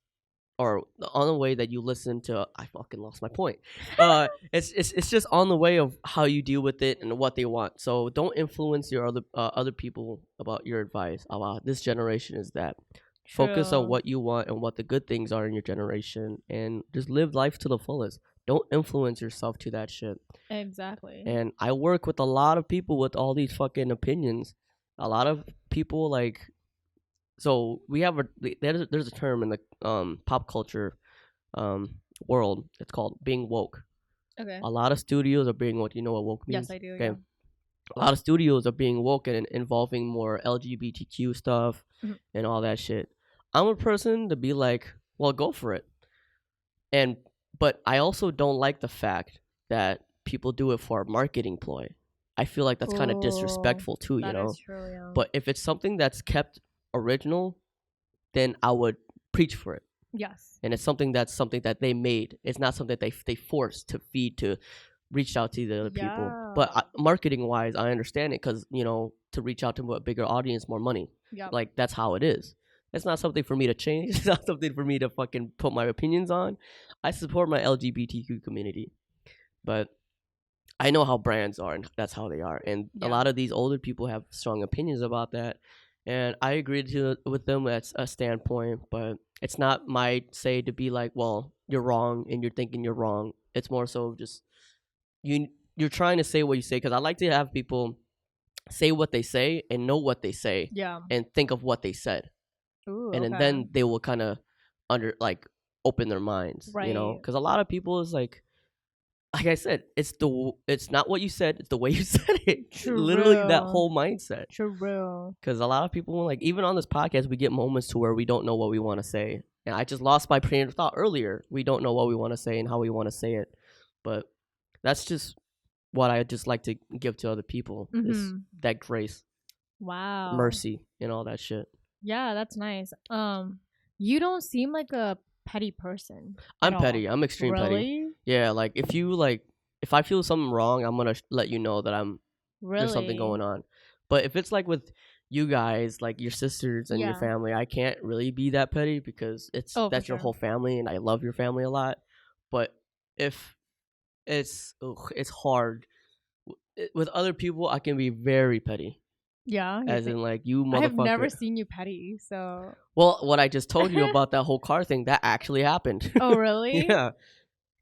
or on the way that you listen to. I fucking lost my point. It's just on the way of how you deal with it and what they want. So don't influence your other people about your advice. This generation is that. True. Focus on what you want and what the good things are in your generation, and just live life to the fullest. Don't influence yourself to that shit. Exactly. And I work with a lot of people with all these fucking opinions. A lot of people like. So we have there's a term in the pop culture world. It's called being woke. Okay. A lot of studios are being woke. You know what woke means? Yes, I do. Okay. Yeah. A lot of studios are being woke and involving more LGBTQ stuff and all that shit. I'm a person to be like, well, go for it. But I also don't like the fact that people do it for a marketing ploy. I feel like that's kind of disrespectful too, you know? That is true, yeah. But if it's something that's kept original, then I would preach for it. Yes. And it's something that they made. It's not something that they forced to feed to reach out to the other people. But marketing wise, I understand it because, you know, to reach out to a bigger audience, more money. Yep. Like that's how it is. It's not something for me to change. It's not something for me to fucking put my opinions on. I support my LGBTQ community, but I know how brands are, and that's how they are. And a lot of these older people have strong opinions about that. And I agree with them at a standpoint, but it's not my say to be like, well, you're wrong and you're thinking you're wrong. It's more so just you're trying to say what you say, because I like to have people say what they say and know what they say, and think of what they said. Ooh, and then they will kind of open their minds, right. You know, because a lot of people is like I said, it's not what you said, it's the way you said it. True. Literally that whole mindset. True. Because a lot of people, like, even on this podcast, we get moments to where we don't know what we want to say. And I just lost my train of thought earlier. We don't know what we want to say and how we want to say it. But that's just what I just like to give to other people, is that grace. Wow. Mercy and all that shit. Yeah, that's nice. You don't seem like a petty person. I'm petty. I'm extreme petty. Yeah, like if I feel something wrong, I'm gonna let you know that there's something going on. But if it's like with you guys, like your sisters and your family, I can't really be that petty because that's your whole family, and I love your family a lot. But if it's hard with other people, I can be very petty. Yeah. As in, like, you motherfucker. I have never seen you petty, so. Well, what I just told you about that whole car thing, that actually happened. Oh, really? Yeah.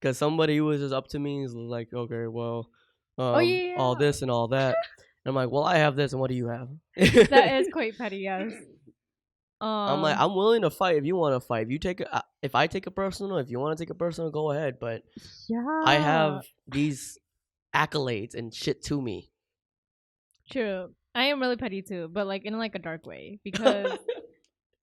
Because somebody was just up to me and was like, okay, well, all this and all that. And I'm like, well, I have this, and what do you have? That is quite petty, yes. I'm like, I'm willing to fight if you want to fight. If I take it personal, if you want to take it personal, go ahead. But I have these accolades and shit to me. True. I am really petty too, but like in like a dark way, because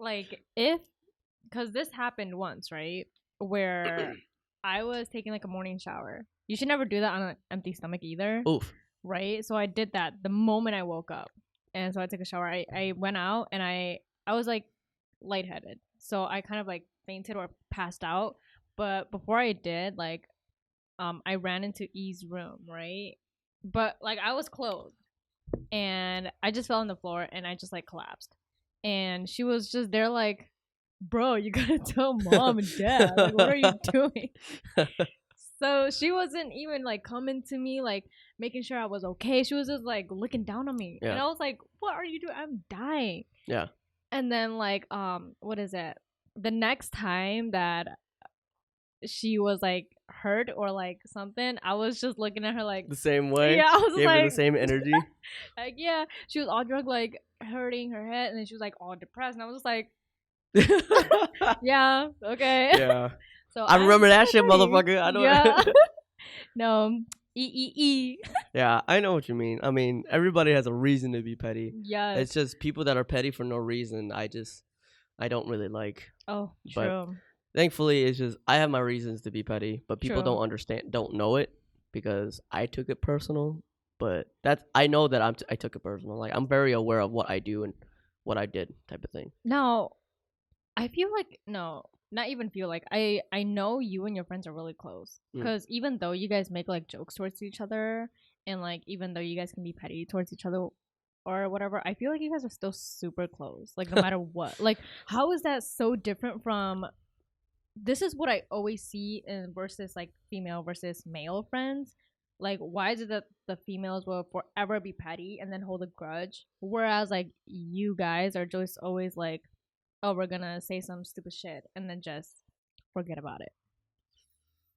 because this happened once, right? Where I was taking like a morning shower. You should never do that on an empty stomach either. Oof. Right? So I did that the moment I woke up. And so I took a shower. I went out and I was like lightheaded. So I kind of like fainted or passed out. But before I did, like I ran into E's room, right? But like I was clothed. And I just fell on the floor and I just like collapsed. And she was just there like, bro, you gotta tell mom and dad. Like, what are you doing? So she wasn't even like coming to me, like making sure I was okay. She was just like looking down on me. Yeah. And I was like, what are you doing? I'm dying. Yeah. And then like, what is it? The next time that she was like hurt or like something, I was just looking at her like the same way. Yeah, I was gave like her the same energy. Like, yeah, she was all drunk, like hurting her head, and then she was like all depressed, and I was just like, yeah, okay. Yeah. So I remember that shit, motherfucker. I know. Yeah. No. E. Yeah, I know what you mean. I mean, everybody has a reason to be petty. Yeah. It's just people that are petty for no reason. I don't really like. Oh, true. But thankfully, it's just I have my reasons to be petty, but people don't know it because I took it personal. But I know that I took it personal. Like I'm very aware of what I do and what I did, type of thing. No, I feel like no, not even feel like I know you and your friends are really close because even though you guys make like jokes towards each other and like even though you guys can be petty towards each other or whatever, I feel like you guys are still super close. Like no matter what, like how is that so different from? This is what I always see in versus like female versus male friends. Like, why is it that the females will forever be petty and then hold a grudge, whereas like you guys are just always like, oh, we're gonna say some stupid shit and then just forget about it.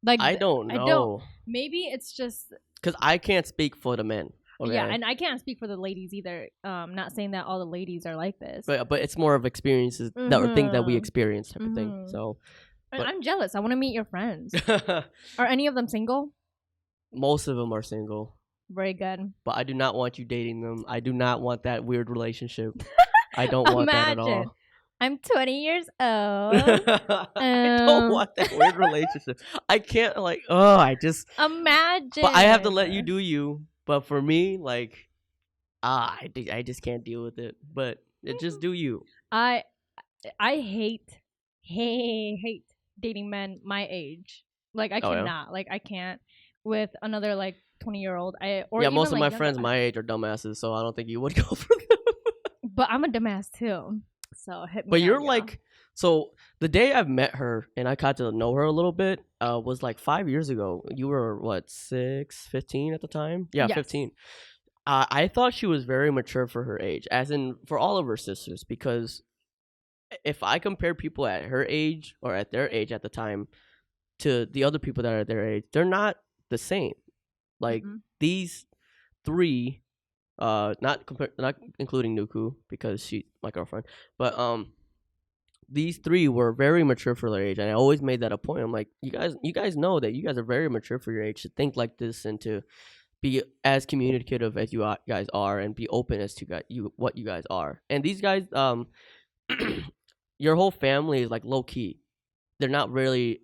Like I don't know. Maybe it's just because I can't speak for the men. Okay? Yeah, and I can't speak for the ladies either. Not saying that all the ladies are like this, but it's more of experiences that or things that we experience type of thing. So. But I'm jealous. I want to meet your friends. Are any of them single? Most of them are single. Very good. But I do not want you dating them. I do not want that weird relationship. I don't want that at all. I'm 20 years old. I don't want that weird relationship. I can't I just imagine. But I have to let you do you. But for me, like, I just can't deal with it. But just do you. I hate dating men my age. Like I cannot. Yeah? Like I can't with another like 20-year-old. Most of my friends my age are dumbasses, so I don't think you would go for them. But I'm a dumbass too. So hit me. But you're like so the day I've met her and I got to know her a little bit was like 5 years ago. You were what, 15 at the time? Yeah, yes. 15. I thought she was very mature for her age, as in for all of her sisters, because if I compare people at her age or at their age at the time to the other people that are at their age, they're not the same. Like these three, not including Nuku because she's my girlfriend, but these three were very mature for their age, and I always made that a point. I'm like, you guys know that you guys are very mature for your age to think like this and to be as communicative as you guys are and be open as to what you guys are. And these guys, your whole family is like low key. They're not really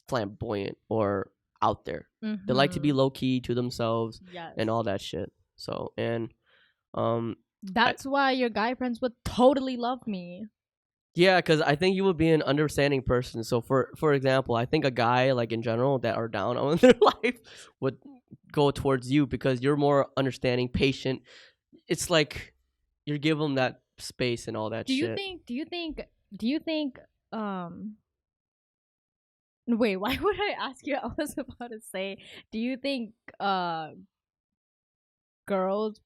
flamboyant or out there. They like to be low key to themselves and all that shit. So and that's why your guy friends would totally love me. Yeah, because I think you would be an understanding person. So for example, I think a guy like in general that are down on their life would go towards you because you're more understanding, patient. It's like you give them that space and all that shit. Do you think wait, why would I ask you? I was about to say, do you think girls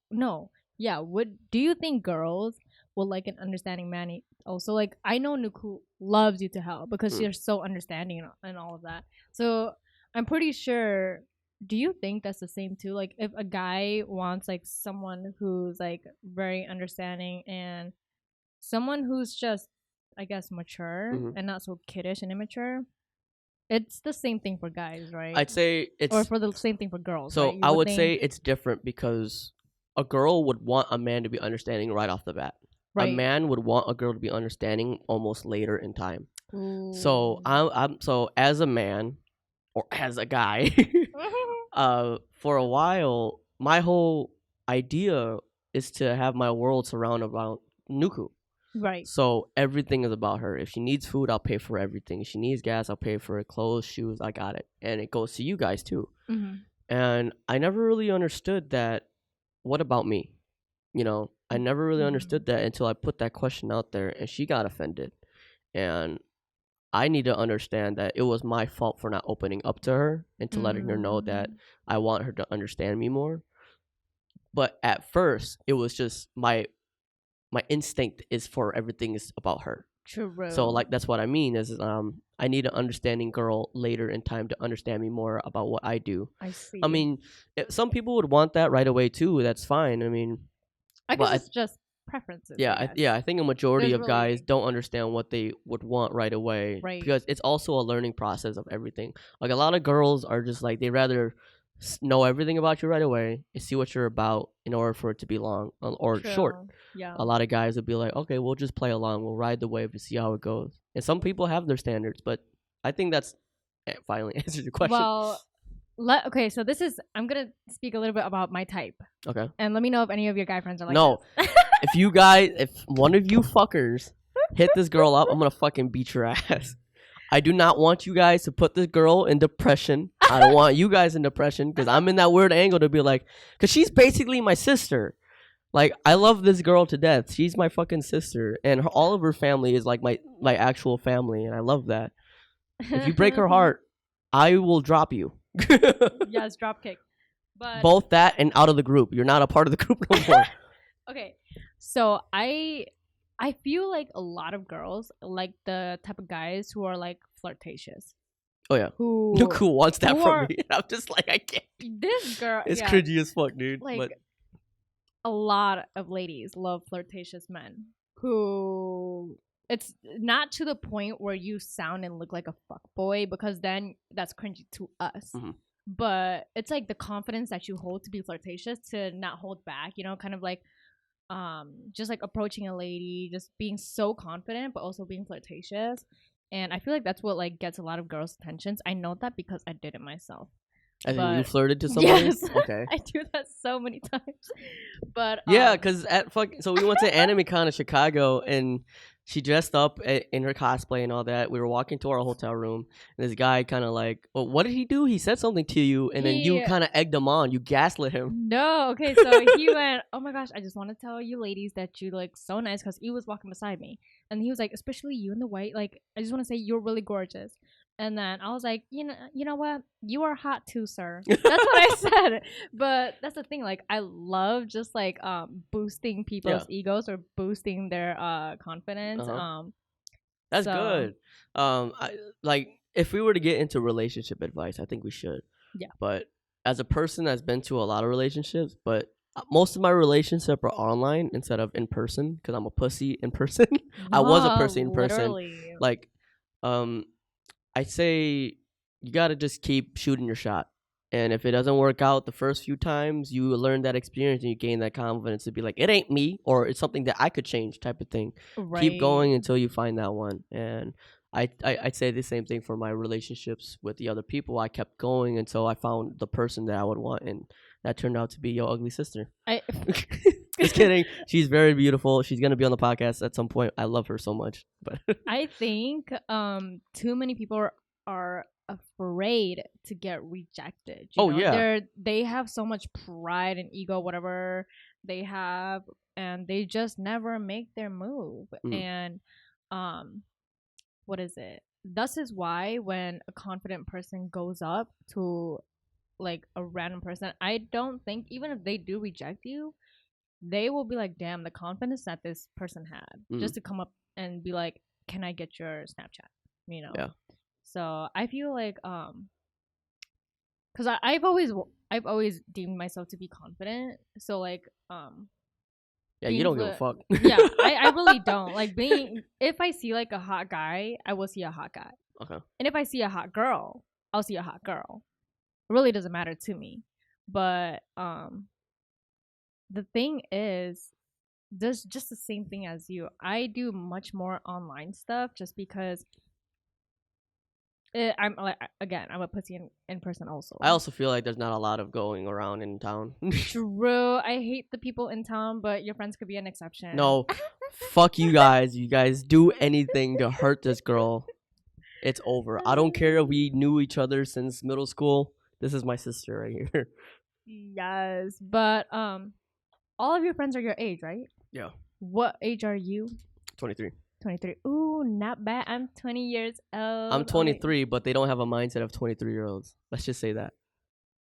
do you think girls will like an understanding man also? Like I know Nuku loves you to hell because you're so understanding and all of that. So I'm pretty sure, do you think that's the same too? Like if a guy wants like someone who's like very understanding and someone who's just, I guess, mature and not so kiddish and immature, it's the same thing for guys, right? I'd say it's... Or for the same thing for girls, so right? I would say it's different because a girl would want a man to be understanding right off the bat. Right. A man would want a girl to be understanding almost later in time. Ooh. So so as a man or as a guy, for a while, my whole idea is to have my world surrounded around Nuku. Right. So everything is about her. If she needs food, I'll pay for everything. If she needs gas, I'll pay for it. Clothes, shoes, I got it. And it goes to you guys too. And I never really understood that. What about me? You know, I never really understood that until I put that question out there and she got offended. And I need to understand that it was my fault for not opening up to her and to letting her know that I want her to understand me more. But at first, it was just my instinct is for everything is about her. True. So like that's what I mean is I need an understanding girl later in time to understand me more about what I do. I see. I mean, some people would want that right away too. That's fine. I mean, I guess it's just preferences. Yeah, I think a majority of guys don't understand what they would want right away, right? Because it's also a learning process of everything. Like a lot of girls are just like they rather know everything about you right away and see what you're about in order for it to be long or short. Yeah. A lot of guys would be like, okay, we'll just play along. We'll ride the wave to see how it goes. And some people have their standards, but I think that's finally answered your question. Well, Okay, so I'm gonna speak a little bit about my type, Okay. and let me know if any of your guy friends are like No. this. If one of you fuckers hit this girl up, I'm gonna fucking beat your ass. I do not want you guys to put this girl in depression. I don't want you guys in depression because I'm in that weird angle to be like, because she's basically my sister. Like, I love this girl to death. She's my fucking sister, and all of her family is like my actual family, and I love that. If you break her heart, I will drop you. Yes, drop kick. But both that and out of the group. You're not a part of the group no more. Okay, so I feel like a lot of girls like the type of guys who are like flirtatious. Oh yeah. Who Look who wants that who from are- me. I'm just like, I can't. This girl, It's yeah, cringy as fuck, dude. like But a lot of ladies love flirtatious men who it's not to the point where you sound and look like a fuckboy because then that's cringy to us. Mhm. But it's like the confidence that you hold to be flirtatious, to not hold back, you know, kind of like just like approaching a lady, just being so confident but also being flirtatious. And I feel like that's what like gets a lot of girls' attentions. I know that because I did it myself. as in you But flirted to somebody? yes, Okay. I do that so many times. But Yeah, because so we went to Anime Con in Chicago, and she dressed up in her cosplay and all that. We were walking to our hotel room, and this guy kind of like, well, what did he do? He said something to you, and then you He- kind of egged him on. You gaslit him. No, okay, so he went, oh my gosh, I just want to tell you ladies that you look so nice, because he was walking beside me. And he was like, especially you in the white, like, I just want to say you're really gorgeous. And then I was like, you know what? You are hot too, sir. That's what I said. But that's the thing, like, I love just like boosting people's egos or boosting their confidence. Uh-huh. That's so- good. Like if we were to get into relationship advice, I think we should. Yeah. But as a person that's been to a lot of relationships, but most of my relationships are online instead of in person because I'm a pussy in person. I was a pussy in person. Literally. Like, I'd say you gotta just keep shooting your shot. And if it doesn't work out the first few times, you learn that experience and you gain that confidence to be like, it ain't me, or it's something that I could change type of thing. Right. Keep going until you find that one. And I'd say the same thing for my relationships with the other people. I kept going until I found the person that I would want, and that turned out to be your ugly sister. Just kidding. She's very beautiful. She's gonna be on the podcast at some point. I love her so much. But I think too many people are afraid to get rejected. You know? Yeah. They have so much pride and ego, whatever they have, and they just never make their move. And what is it? Thus is why when a confident person goes up to like a random person, I don't think even if they do reject you, they will be like, damn, the confidence that this person had just to come up and be like, can I get your Snapchat? You know? Yeah. So I feel like because I've always deemed myself to be confident. So like yeah, you don't give a fuck. Yeah, I really don't. Like if I see like a hot guy, I will see a hot guy. Okay. And if I see a hot girl, I'll see a hot girl. It really doesn't matter to me. But the thing is, there's just the same thing as you. I do much more online stuff just because I'm like, again, I'm a pussy in person also. I also feel like there's not a lot of going around in town. True. I hate the people in town, but your friends could be an exception. No, fuck you guys. You guys do anything to hurt this girl, it's over. I don't care if we knew each other since middle school. This is my sister right here. Yes, but all of your friends are your age, right? Yeah. What age are you? 23. 23. Ooh, not bad. I'm 20 years old. I'm 23, but they don't have a mindset of 23-year-olds. Let's just say that.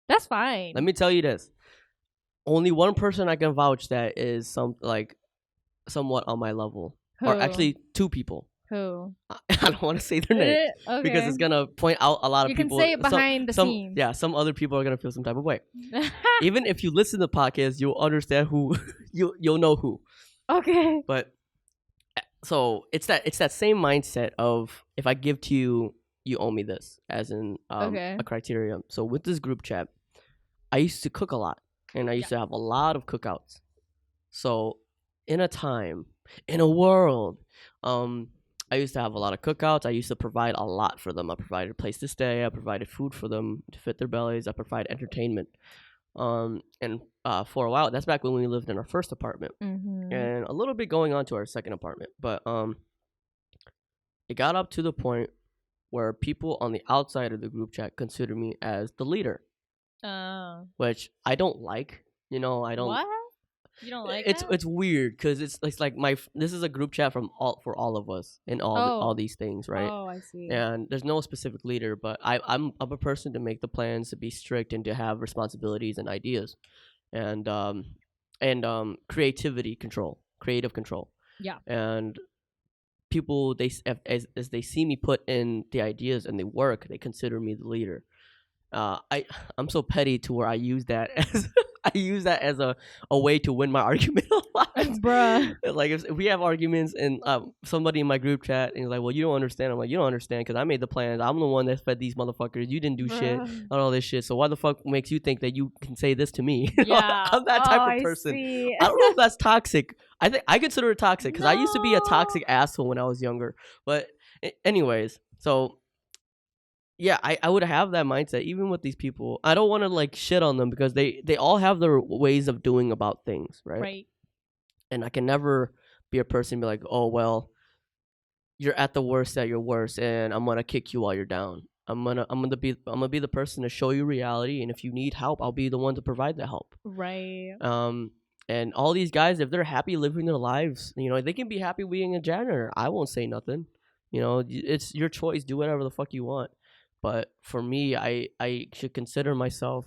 That's fine. Let me tell you this. Only one person I can vouch that is somewhat on my level. Who? Or actually, two people. Who? I don't want to say their name Okay. because it's gonna point out a lot of you people. You can say it behind the scenes. Yeah, some other people are gonna feel some type of way. Even if you listen to the podcast, you'll understand who you'll know who. Okay. But so it's that same mindset of if I give to you, you owe me this, as in a criteria. So with this group chat, I used to cook a lot, and I used to have a lot of cookouts. So in a world, I used to have a lot of cookouts. I used to provide a lot for them. I provided a place to stay. I provided food for them to fit their bellies. I provided entertainment. And for a while, that's back when we lived in our first apartment, and a little bit going on to our second apartment. But it got up to the point where people on the outside of the group chat consider me as the leader, which I don't like. You know, I don't. What? You don't like it's that? it's weird because it's like this is a group chat for all of us and all these things, right? Oh, I see. And there's no specific leader, but I'm a person to make the plans, to be strict, and to have responsibilities and ideas, and creative control. Yeah. And people, as they see me put in the ideas and the work, they consider me the leader. I'm so petty to where I use that as a way to win my argument a lot. Bruh. Like if we have arguments and somebody in my group chat and he's like, well, you don't understand. I'm like, you don't understand because I made the plans. I'm the one that fed these motherfuckers. You didn't do shit on all this shit. So why the fuck makes you think that you can say this to me? Yeah. I'm that type of person. I don't know if that's toxic. I consider it toxic because I used to be a toxic asshole when I was younger. But anyways, so yeah, I would have that mindset even with these people. I don't want to like shit on them because they all have their ways of doing about things, right? Right. And I can never be a person be like, oh well, you're at the worst at your worst, and I'm gonna kick you while you're down. I'm gonna be the person to show you reality, and if you need help, I'll be the one to provide the help. Right. And all these guys, if they're happy living their lives, you know, they can be happy being a janitor. I won't say nothing. You know, it's your choice. Do whatever the fuck you want. But for me, I should consider myself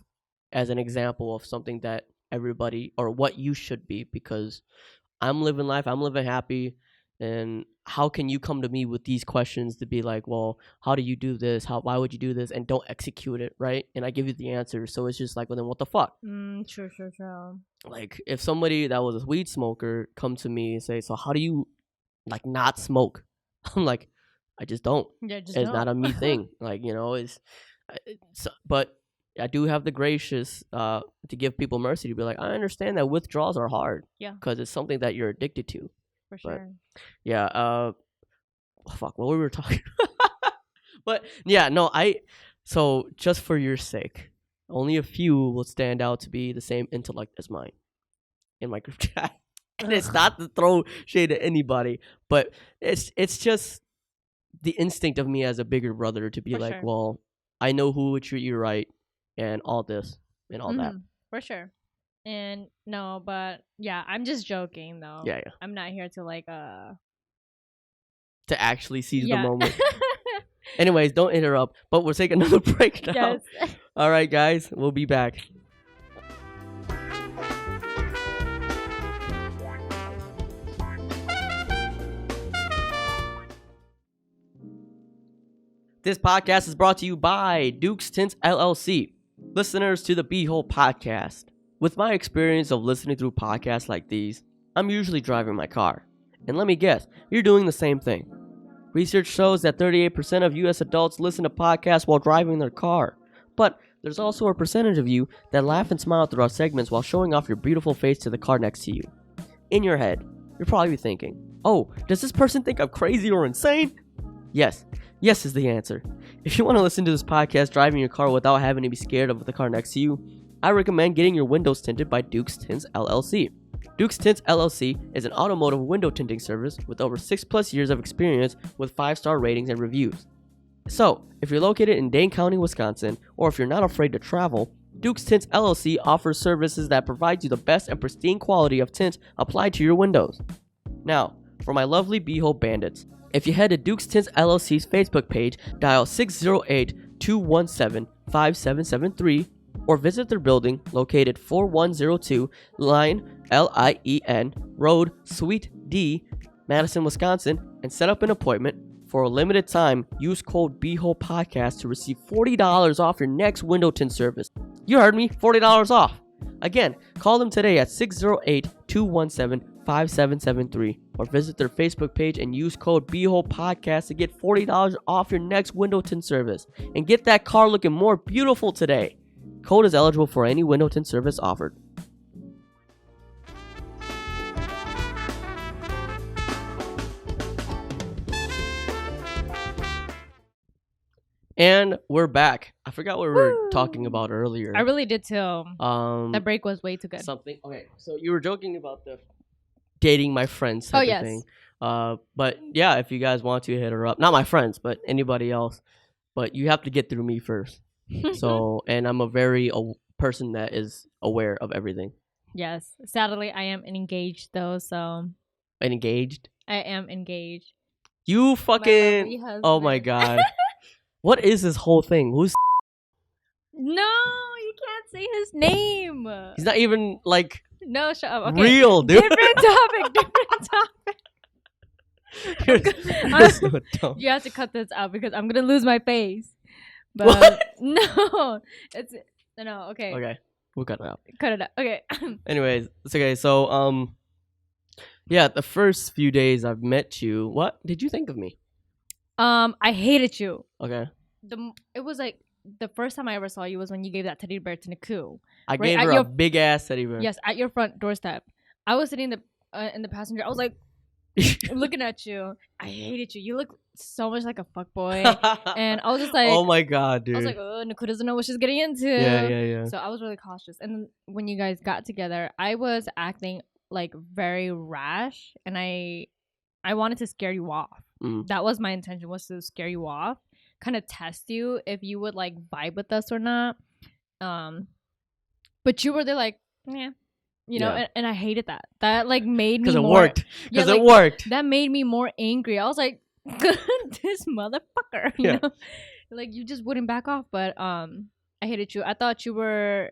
as an example of something that everybody, or what you should be, because I'm living life, I'm living happy, and how can you come to me with these questions to be like, well, how do you do this? Why would you do this? And don't execute it, right? And I give you the answer. So it's just like, well, then what the fuck? True. Like if somebody that was a weed smoker come to me and say, so how do you like not smoke? I'm like, I just don't. Yeah, it's not a me thing. Like, you know, but I do have the gracious to give people mercy, to be like, I understand that withdrawals are hard. Yeah. Because it's something that you're addicted to. For sure. Yeah. Fuck, what we were talking But yeah, no, so just for your sake, only a few will stand out to be the same intellect as mine in my group chat. And it's not to throw shade at anybody, but it's just the instinct of me as a bigger brother to be for like, sure. Well, I know who would treat you right, and all this and all that. For sure. And no, but yeah, I'm just joking though. Yeah. I'm not here to like to actually seize the moment. Anyways, don't interrupt. But we'll take another break now. Yes. All right, guys, we'll be back. This podcast is brought to you by Tints LLC, listeners to the BeeHole Podcast. With my experience of listening through podcasts like these, I'm usually driving my car. And let me guess, you're doing the same thing. Research shows that 38% of U.S. adults listen to podcasts while driving their car. But there's also a percentage of you that laugh and smile throughout segments while showing off your beautiful face to the car next to you. In your head, you're probably thinking, oh, does this person think I'm crazy or insane? Yes is the answer. If you want to listen to this podcast driving your car without having to be scared of the car next to you, I recommend getting your windows tinted by Tints LLC. Tints LLC is an automotive window tinting service with over 6+ years of experience with 5-star ratings and reviews. So, if you're located in Dane County, Wisconsin, or if you're not afraid to travel, Tints LLC offers services that provide you the best and pristine quality of tint applied to your windows. Now, for my lovely BeeHole bandits, if you head to Tints LLC's Facebook page, dial 608-217-5773, or visit their building located 4102 Lien Road, Suite D, Madison, Wisconsin, and set up an appointment. For a limited time, use code BeeHole Podcast to receive $40 off your next window tint service. You heard me, $40 off. Again, call them today at 608-217-5773 or visit their Facebook page and use code BeeHole Podcast to get $40 off your next window tint service and get that car looking more beautiful today. Code is eligible for any window tint service offered. And we're back. I forgot what we were talking about earlier. I really did too. That break was way too good. Something. Okay, so you were joking about the dating my friends type of thing. But yeah, if you guys want to hit her up, not my friends, but anybody else. But you have to get through me first. So, and I'm a very person that is aware of everything. Yes. Sadly, I am engaged though, so. Engaged? I am engaged. You fucking. Oh my god. What is this whole thing? Who's? No, you can't say his name. He's not even like. No, shut up. Okay. Real, dude. Different topic. You have to cut this out because I'm gonna lose my face. But what? No, it's no. Okay. Okay, we'll cut it out. Cut it out. Okay. Anyways, it's okay. So yeah, the first few days I've met you, what did you think of me? I hated you. Okay. It was like the first time I ever saw you was when you gave that teddy bear to Niku. I gave her a big ass teddy bear. Yes, at your front doorstep. I was sitting in the passenger. I was like looking at you. I hated you. You look so much like a fuckboy. And I was just like, oh my god, dude. I was like, oh, Niku doesn't know what she's getting into. Yeah. So I was really cautious. And when you guys got together, I was acting like very rash, and I wanted to scare you off. That was my intention, was to scare you off, kind of test you if you would like vibe with us or not. But you were there like, yeah, you know, and I hated that. That like made me more. Because it worked. That made me more angry. I was like, this motherfucker, you know, like you just wouldn't back off. But I hated you. I thought you were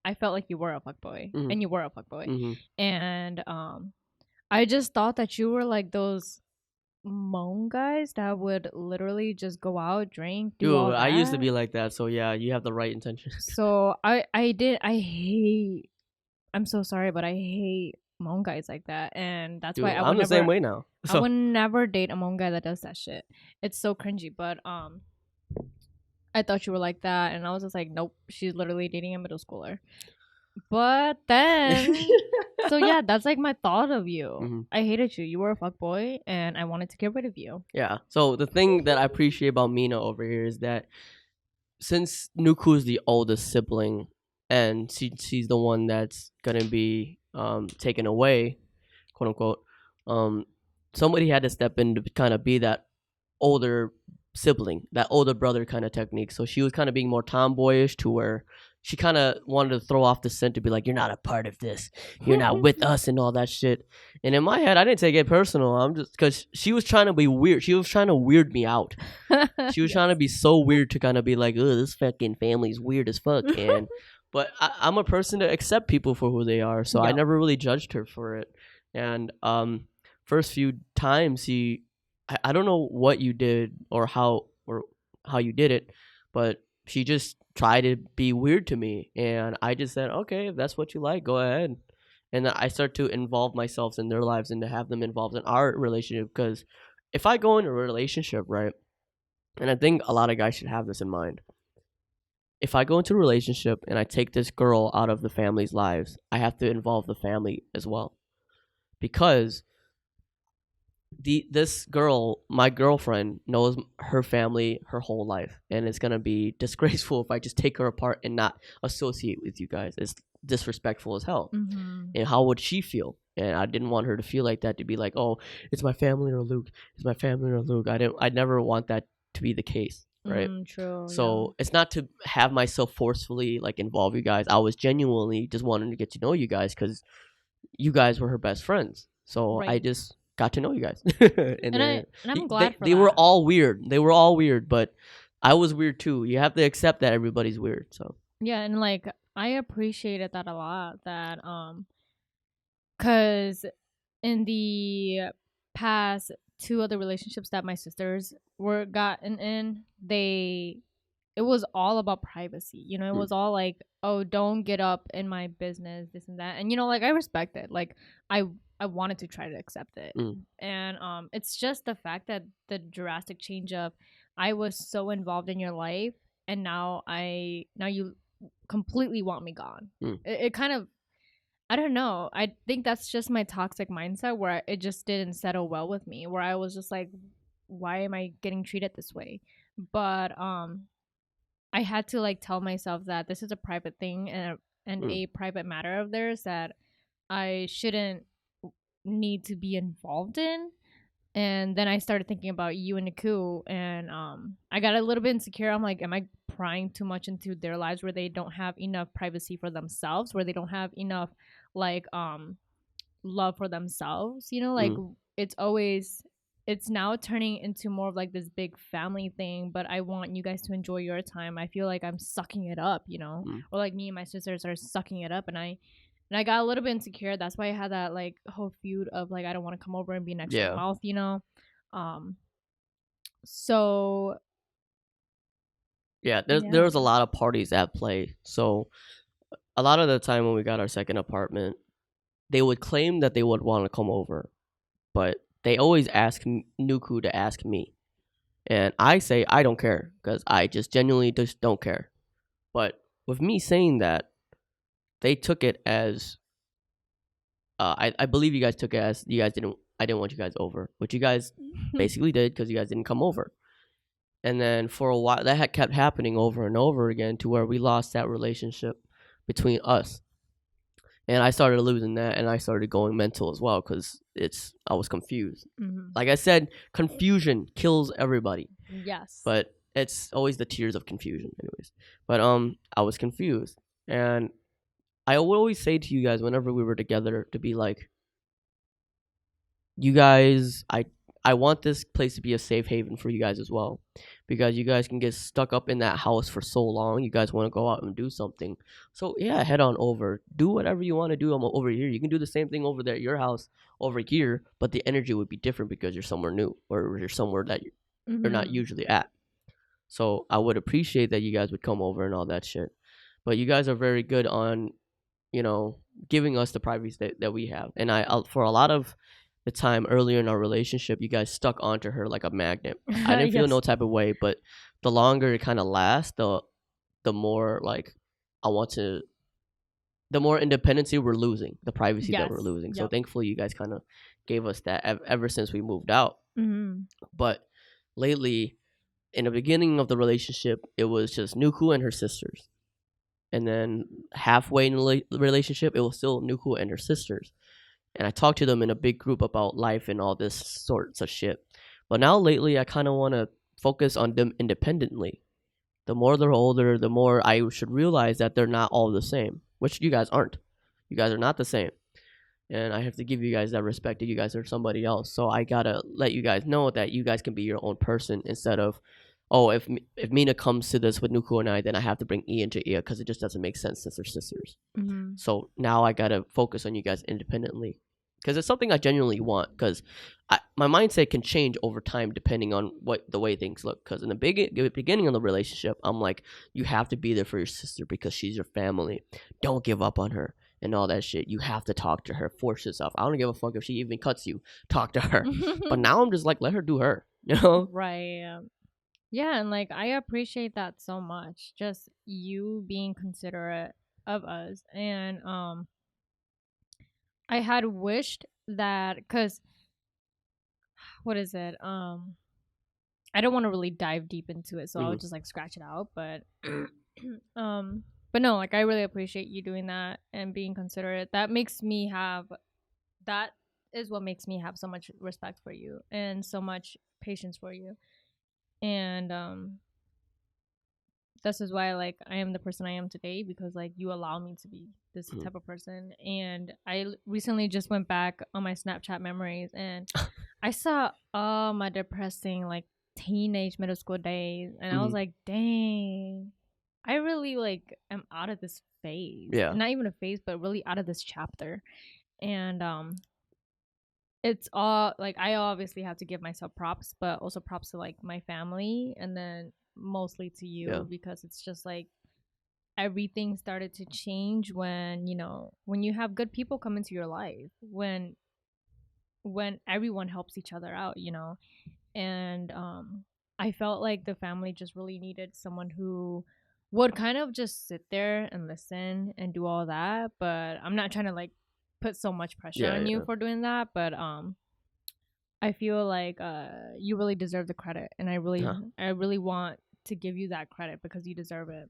I felt like you were a fuckboy, and you were a fuckboy, and I just thought that you were like those Hmong guys that would literally just go out, drink, do all that. I used to be like that, so yeah, you have the right intentions. So I'm so sorry, but I hate Hmong guys like that, and that's why I'm the same way now. So. I would never date a Hmong guy that does that shit. It's so cringy, but I thought you were like that, and I was just like, nope, she's literally dating a middle schooler. But then, so yeah, that's like my thought of you. I hated you. You were a fuckboy, and I wanted to get rid of you. Yeah. So the thing that I appreciate about Mina over here is that since Nuku's the oldest sibling, and she's the one that's gonna be taken away, quote unquote, somebody had to step in to kind of be that older sibling, that older brother kind of technique. So she was kind of being more tomboyish, to where she kind of wanted to throw off the scent to be like, you're not a part of this, you're not with us, and all that shit. And in my head, I didn't take it personal. I'm just, because she was trying to be weird. She was trying to weird me out. She was trying to be so weird to kind of be like, oh, this fucking family's weird as fuck. And but I'm a person to accept people for who they are, so I never really judged her for it. And first few times, I don't know what you did or how you did it, but she just tried to be weird to me, and I just said, okay, if that's what you like, go ahead. And I start to involve myself in their lives and to have them involved in our relationship, because if I go into a relationship, right, and I think a lot of guys should have this in mind, if I go into a relationship and I take this girl out of the family's lives, I have to involve the family as well, because this girl, my girlfriend, knows her family her whole life, and it's gonna be disgraceful if I just take her apart and not associate with you guys. It's disrespectful as hell. And how would she feel? And I didn't want her to feel like that, to be like, oh, it's my family or Luke, it's my family or Luke. I'd never want that to be the case, right? True. So it's not to have myself forcefully like involve you guys. I was genuinely just wanting to get to know you guys, because you guys were her best friends. So I just got to know you guys. and I'm glad they were all weird. They were all weird, but I was weird too. You have to accept that everybody's weird. So yeah, and like I appreciated that a lot. That because in the past 2 other relationships that my sisters were gotten in, it was all about privacy. You know, it was all like, oh, don't get up in my business, this and that. And you know, like I respect it. Like I wanted to try to accept it. And it's just the fact that the drastic change of, I was so involved in your life, and now you completely want me gone. It kind of, I don't know. I think that's just my toxic mindset, where it just didn't settle well with me, where I was just like, why am I getting treated this way? but I had to like tell myself that this is a private thing and Mm. a private matter of theirs that I shouldn't need to be involved in. And then I started thinking about you and Niku, and I got a little bit insecure. I'm like, am I prying too much into their lives where they don't have enough privacy for themselves, where they don't have enough like love for themselves? You know, like Mm. it's always it's now turning into more of like this big family thing, but I want you guys to enjoy your time. I feel like I'm sucking it up, you know, Mm. or like me and my sisters are sucking it up, and I got a little bit insecure. That's why I had that like whole feud of like I don't want to come over and be an extra Yeah. mouth, you know. Um, so Yeah, yeah. there was a lot of parties at play. So a lot of the time when we got our second apartment, they would claim that they would want to come over, but they always ask Nuku to ask me. And I say I don't care because I just genuinely just don't care. But with me saying that, they took it as I believe you guys took it as I didn't want you guys over, which you guys basically did because you guys didn't come over. And then for a while that had kept happening over and over again to where we lost that relationship between us. And I started losing that, and I started going mental as well because I was confused. Mm-hmm. Like I said, confusion kills everybody. Yes. But it's always the tears of confusion, anyways. But I was confused, and I would always say to you guys whenever we were together to be like, you guys, I want this place to be a safe haven for you guys as well, because you guys can get stuck up in that house for so long. You guys want to go out and do something, so yeah, head on over, do whatever you want to do. I'm over here. You can do the same thing over there at your house over here, but the energy would be different because you're somewhere new or you're somewhere that you're not usually at. So I would appreciate that you guys would come over and all that shit. But you guys are very good on, giving us the privacy that we have. And for a lot of the time earlier in our relationship, you guys stuck onto her like a magnet. I didn't feel no type of way, but the longer it kind of lasts, the more like I want to, the more independency we're losing, the privacy that we're losing. So thankfully, you guys kind of gave us that ever since we moved out. Mm-hmm. But lately, in the beginning of the relationship, it was just Nuku and her sisters. And then halfway in the relationship, it was still Nuku and her sisters. And I talked to them in a big group about life and all this sorts of shit. But now lately, I kind of want to focus on them independently. The more they're older, the more I should realize that they're not all the same, which you guys aren't. You guys are not the same. And I have to give you guys that respect that you guys are somebody else. So I got to let you guys know that you guys can be your own person instead of, oh, if Mina comes to this with Nuku and I, then I have to bring Ian to Ia because it just doesn't make sense since they're sisters. Mm-hmm. So now I got to focus on you guys independently because it's something I genuinely want, because my mindset can change over time depending on the way things look. Because in the beginning of the relationship, I'm like, you have to be there for your sister because she's your family. Don't give up on her and all that shit. You have to talk to her, force yourself. I don't give a fuck if she even cuts you. Talk to her. But now I'm just like, let her do her, Right. Yeah, and like I appreciate that so much. Just you being considerate of us. And I had wished that, cuz what is it? I don't want to really dive deep into it, so I would just like scratch it out, but but no, like I really appreciate you doing that and being considerate. That is what makes me have so much respect for you and so much patience for you. And this is why like I am the person I am today, because like you allow me to be this type of person. And I recently just went back on my Snapchat memories and I saw all my depressing like teenage middle school days, and I was like, dang, I really like am out of this phase. Yeah. Not even a phase, but really out of this chapter. And it's all like I obviously have to give myself props, but also props to like my family, and then mostly to you, because it's just like everything started to change when you have good people come into your life, when everyone helps each other out, and I felt like the family just really needed someone who would kind of just sit there and listen and do all that. But I'm not trying to like put so much pressure on you for doing that, but I feel like you really deserve the credit, and Huh. I really want to give you that credit because you deserve it.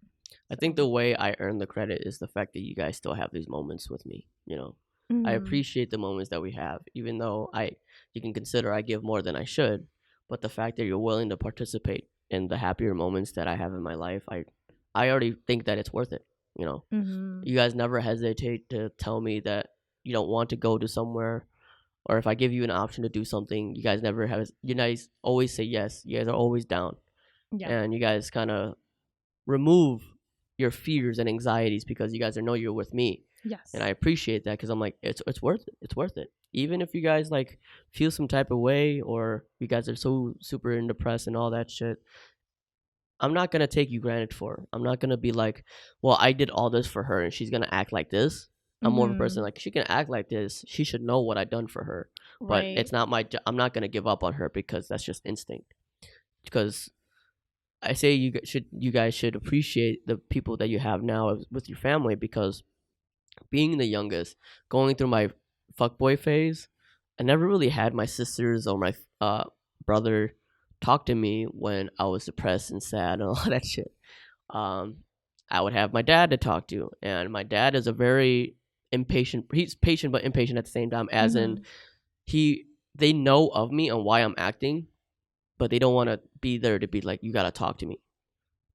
I think the way I earn the credit is the fact that you guys still have these moments with me. I Mhm. appreciate the moments that we have, even though you can consider I give more than I should. But the fact that you're willing to participate in the happier moments that I have in my life, I already think that it's worth it. Mhm. You guys never hesitate to tell me that you don't want to go to somewhere, or if I give you an option to do something, you guys always say yes. You guys are always down, Yeah. and you guys kind of remove your fears and anxieties because you guys know you're with me. Yes. And I appreciate that because I'm like, it's worth it. It's worth it. Even if you guys like feel some type of way or you guys are so super depressed and all that shit, I'm not gonna take you granted for it. I'm not gonna be like, well, I did all this for her and she's gonna act like this. I'm more of a person Mhm. like she can act like this. She should know what I done for her. But Right. it's not I'm not gonna give up on her because that's just instinct. Because I say you guys should appreciate the people that you have now with your family because being the youngest, going through my fuckboy phase, I never really had my sisters or my brother talk to me when I was depressed and sad and all that shit. Um, I would have my dad to talk to, and my dad is a very impatient. He's patient but impatient at the same time. As in, Mhm. he they know of me and why I'm acting, but they don't want to be there to be like, you gotta talk to me.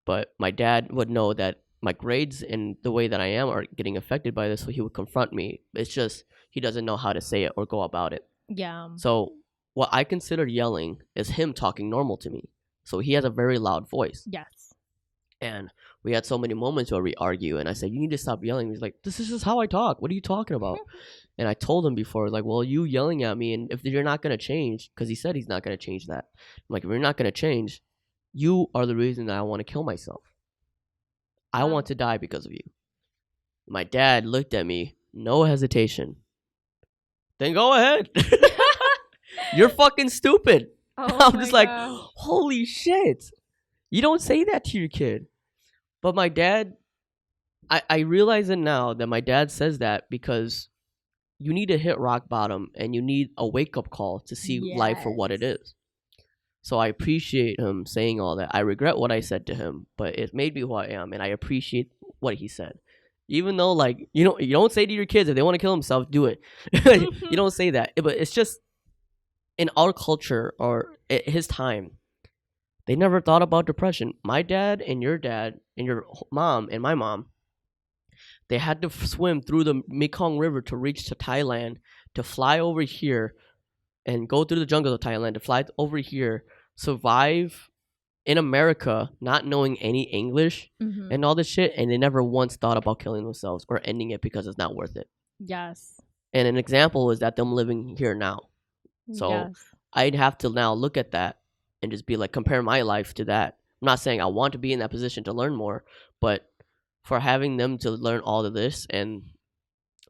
But my dad would know that my grades and the way that I am are getting affected by this, so he would confront me. It's just he doesn't know how to say it or go about it. Yeah. So what I consider yelling is him talking normal to me. So he has a very loud voice. Yes. And we had so many moments where we argue, and I said, "You need to stop yelling." He's like, "This is just how I talk. What are you talking about?" And I told him before, like, "Well, you yelling at me, and if you're not gonna change, because he said he's not gonna change that. I'm like, if you're not gonna change, you are the reason that I want to kill myself. I Wow. want to die because of you." My dad looked at me, no hesitation. Then go ahead. You're fucking stupid. Oh I'm my just like, gosh. holy shit. You don't say that to your kid. But my dad, I realize it now that my dad says that because you need to hit rock bottom and you need a wake up call to see life for what it Yes. is. So I appreciate him saying all that. I regret what I said to him, but it made me who I am, and I appreciate what he said. Even though, like, you don't say to your kids if they want to kill themselves, do it. You don't say that, but it's just in our culture or his time, they never thought about depression. My dad and your mom and my mom, they had to swim through the Mekong River to reach to Thailand, to fly over here and go through the jungle of Thailand, to fly over here, survive in America, not knowing any English Mhm. and all this shit, and they never once thought about killing themselves or ending it because it's not worth it. Yes. And an example is that them living here now. So Yes. I'd have to now look at that and just be like, compare my life to that. I'm not saying I want to be in that position to learn more, but for having them to learn all of this and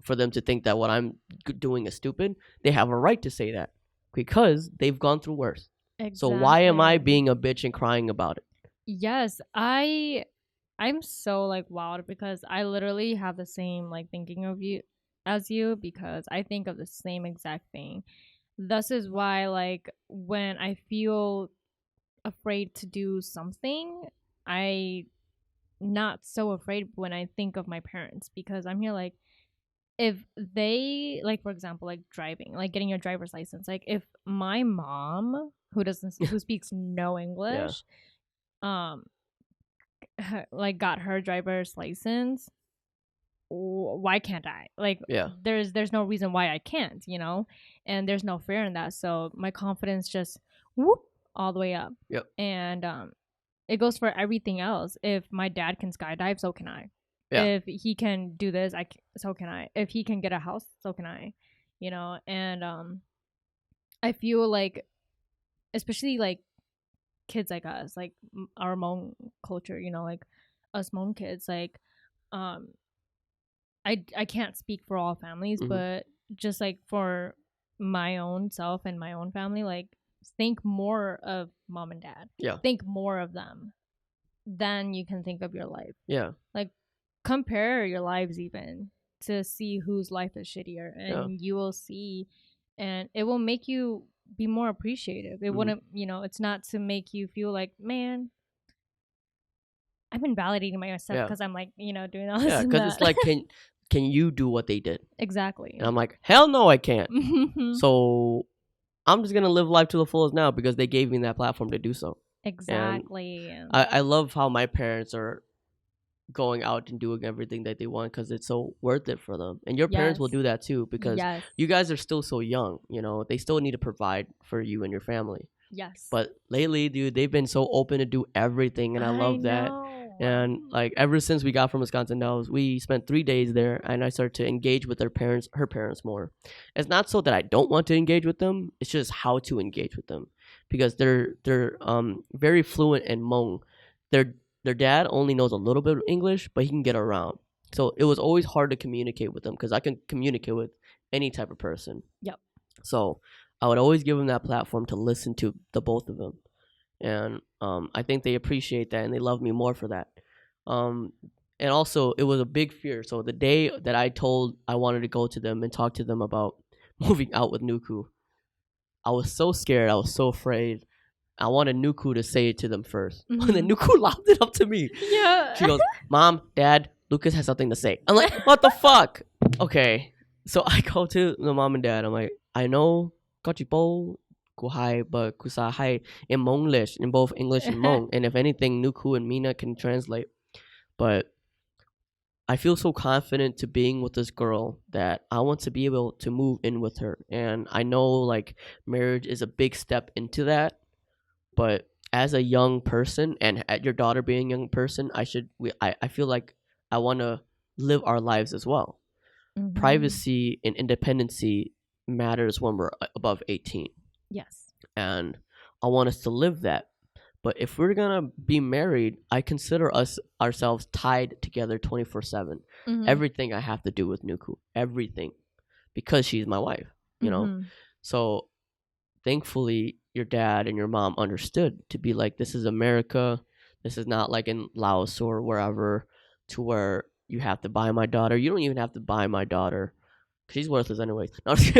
for them to think that what I'm doing is stupid, they have a right to say that because they've gone through worse. So why am I Exactly. being a bitch and crying about it? Yes, I'm so like wowed because I literally have the same like thinking of you as you because I think of the same exact thing. Thus is why like when I feel afraid to do something, I not so afraid when I think of my parents because I'm here like if they like for example like driving, like getting your driver's license, like if my mom who speaks no Yeah, English um like got her driver's license, why can't I? Like yeah, there's no reason why I can't, you know? And there's no fear in that. So my confidence just whoop all the way up. yep, And it goes for everything else. If my dad can skydive, so can I. yeah, If he can do this, so can I. If he can get a house, so can I. You know, and I feel like especially like kids like us, like our Hmong culture, you know, like us Hmong kids, like um I can't speak for all families, hmm, but just like for my own self and my own family, like think more of mom and dad. yeah, Think more of them. Then you can think of your life. yeah, Like compare your lives even to see whose life is shittier yeah, and you will see and it will make you be more appreciative. It wouldn't, it's not to make you feel like, man, I've been validating myself Yeah. because I'm like, doing all this Yeah, and because that. it's like, can you do what they did? Exactly. And I'm like, hell no, I can't. So I'm just gonna live life to the fullest now because they gave me that platform to do so. Exactly. And I love how my parents are going out and doing everything that they want because it's so worth it for them. And your parents will Yes. do that too because Yes. you guys are still so young. They still need to provide for you and your family. Yes. But lately, dude, they've been so open to do everything, and I love that. know. And like ever since we got from Wisconsin Dells, we spent 3 days there, and I started to engage with her parents more. It's not so that I don't want to engage with them; it's just how to engage with them because they're very fluent in Hmong. Their dad only knows a little bit of English, but he can get around. So it was always hard to communicate with them because I can communicate with any type of person. Yep. So I would always give them that platform to listen to the both of them. And I think they appreciate that and they love me more for that. And also, it was a big fear. So the day that I told I wanted to go to them and talk to them about moving out with Nuku, I was so scared. I was so afraid. I wanted Nuku to say it to them first. And then Nuku lobbed it up to me. Yeah. She goes, Mom, Dad, Lucas has something to say. I'm like, what the fuck? Okay. So I go to the mom and dad. I'm like, I know Kochipo, Kuhai, but Kusahai in Hmonglish, in both English and Hmong. And if anything, Nuku and Mina can translate. But I feel so confident to being with this girl that I want to be able to move in with her. And I know like marriage is a big step into that. But as a young person and at your daughter being a young person, I feel like I want to live our lives as well. Mm-hmm. Privacy and independency matters when we're above 18. Yes. And I want us to live that. But if we're going to be married, I consider ourselves tied together 24/7. Mm-hmm. Everything I have to do with Nuku. Everything. Because she's my wife, Mm-hmm. So thankfully, your dad and your mom understood to be like, this is America. This is not like in Laos or wherever to where you have to buy my daughter. You don't even have to buy my daughter. She's worthless anyways. No, I'm just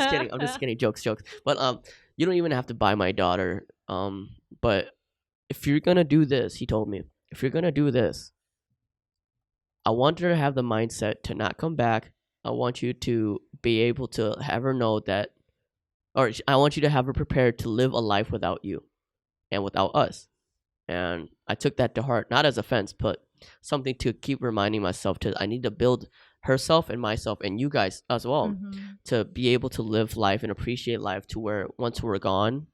kidding. I'm just kidding. Jokes. But you don't even have to buy my daughter. But if you're going to do this, he told me, if you're going to do this, I want her to have the mindset to not come back. I want you to be able to have her know that, or I want you to have her prepared to live a life without you and without us. And I took that to heart, not as offense, but something to keep reminding myself I need to build herself and myself and you guys as well to be able to live life and appreciate life to where once we're gone,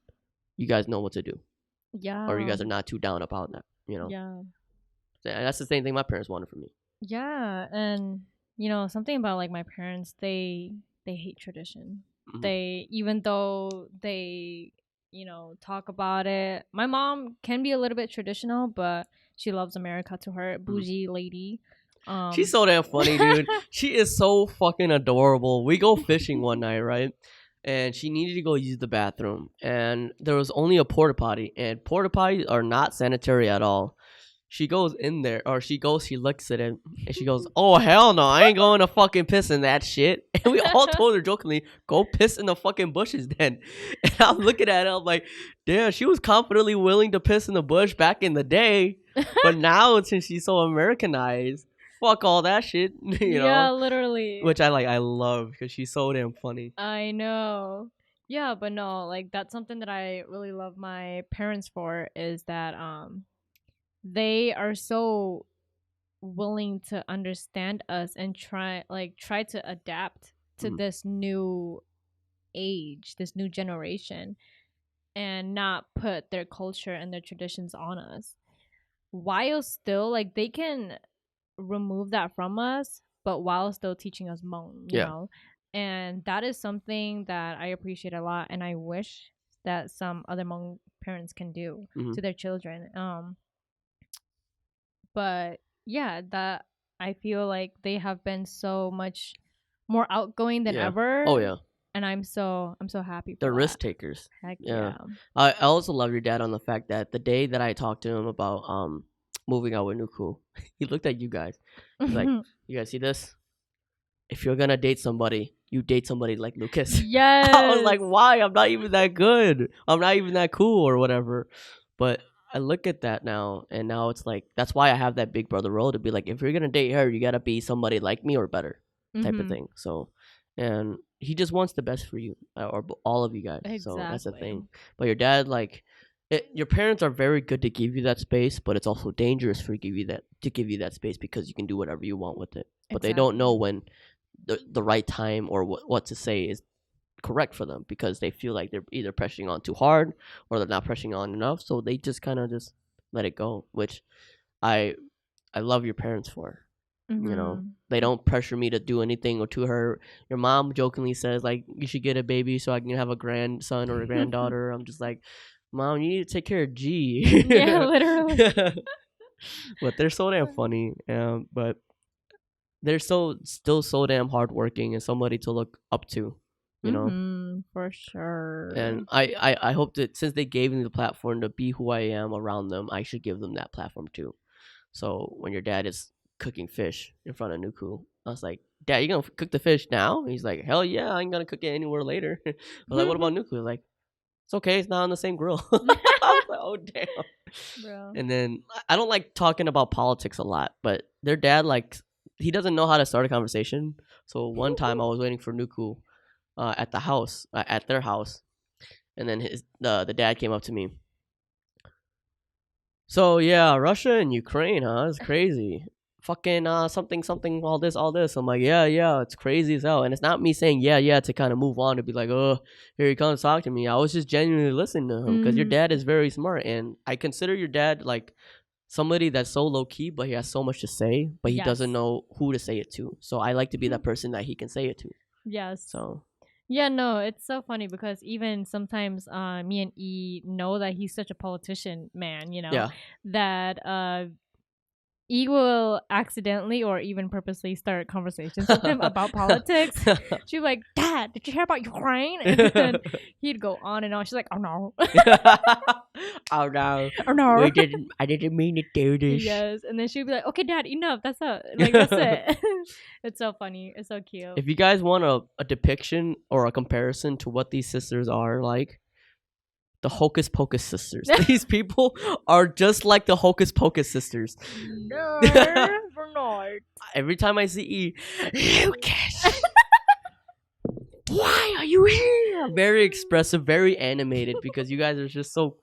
you guys know what to do. Yeah. Or you guys are not too down about that, Yeah. That's the same thing my parents wanted from me. Yeah. And, something about like my parents, they hate tradition. Mm-hmm. They, even though they, talk about it. My mom can be a little bit traditional, but she loves America to her. Bougie lady. She's so damn funny, dude. She is so fucking adorable. We go fishing one night, right? And she needed to go use the bathroom. And there was only a porta potty. And porta potties are not sanitary at all. She goes in there, or she looks at it, and she goes, oh, hell no, I ain't going to fucking piss in that shit. And we all told her jokingly, go piss in the fucking bushes then. And I'm looking at it, I'm like, damn, she was confidently willing to piss in the bush back in the day. But now, since she's so Americanized, fuck all that shit, Yeah, literally. Which I love, because she's so damn funny. I know. Yeah, but no, like, that's something that I really love my parents for, is that, they are so willing to understand us and try to adapt to this new age, this new generation, and not put their culture and their traditions on us, while still like they can remove that from us, but while still teaching us Hmong, you know. And that is something that I appreciate a lot, and I wish that some other Hmong parents can do to their children. But yeah, that I feel like they have been so much more outgoing than ever. Oh yeah. And I'm so happy for They're that. risk takers. Heck yeah. I also love your dad on the fact that the day that I talked to him about moving out with Nuku, he looked at you guys. He's like, you guys see this? if you're gonna date somebody, you date somebody like Lucas. Yes. I was like, why? I'm not even that good. I'm not even that cool or whatever. But I look at that now, and now it's like, that's why I have that big brother role to be like, if you're gonna date her, you gotta be somebody like me or better, type of thing. So, and he just wants the best for you or all of you guys. Exactly. So that's the thing. But your dad, like, your parents are very good to give you that space, but it's also dangerous to give you that space because you can do whatever you want with it. But they don't know when the right time or what to say is correct for them, because they feel like they're either pressuring on too hard or they're not pressuring on enough, so they just kind of just let it go, which I love your parents for. You know, they don't pressure me to do anything or to her. Your mom jokingly says like, you should get a baby so I can have a grandson or a granddaughter. I'm just like, Mom, you need to take care of G. Yeah, literally. But they're so damn funny. But they're still so damn hardworking and somebody to look up to, you know. For sure. And I hope that since they gave me the platform to be who I am around them, I should give them that platform too. So when your dad is cooking fish in front of Nuku, I was like, Dad, you gonna cook the fish now? And he's like, hell yeah, I ain't gonna cook it anywhere later. I was like, what about Nuku? Like, it's okay, it's not on the same grill. I was like, oh damn. Bro. And then I don't like talking about politics a lot, but their dad, like, he doesn't know how to start a conversation. So one time I was waiting for Nuku at the house, at their house, and then the dad came up to me. So yeah, Russia and Ukraine, huh? It's crazy. Fucking something, all this. I'm like, yeah, it's crazy as hell. And it's not me saying yeah to kind of move on to be like, oh, here he comes, talk to me. I was just genuinely listening to him because your dad is very smart, and I consider your dad like somebody that's so low key, but he has so much to say, but he doesn't know who to say it to. So I like to be that person that he can say it to. Yes. So. Yeah, no, it's so funny because even sometimes me and E know that he's such a politician man, you know, that E will accidentally or even purposely start conversations with him about politics. She'd be like, Dad, did you hear about Ukraine? And then he'd go on and on. She's like, oh no. Oh no. Oh no. I didn't mean to do this. Yes. And then she'd be like, okay, Dad, enough. That's it. It's so funny. It's so cute. If you guys want a depiction or a comparison to what these sisters are like, the Hocus Pocus sisters. These people are just like the Hocus Pocus sisters. No, we're not. Every time I see Lucas, why are you here? Very expressive, very animated, because you guys are just so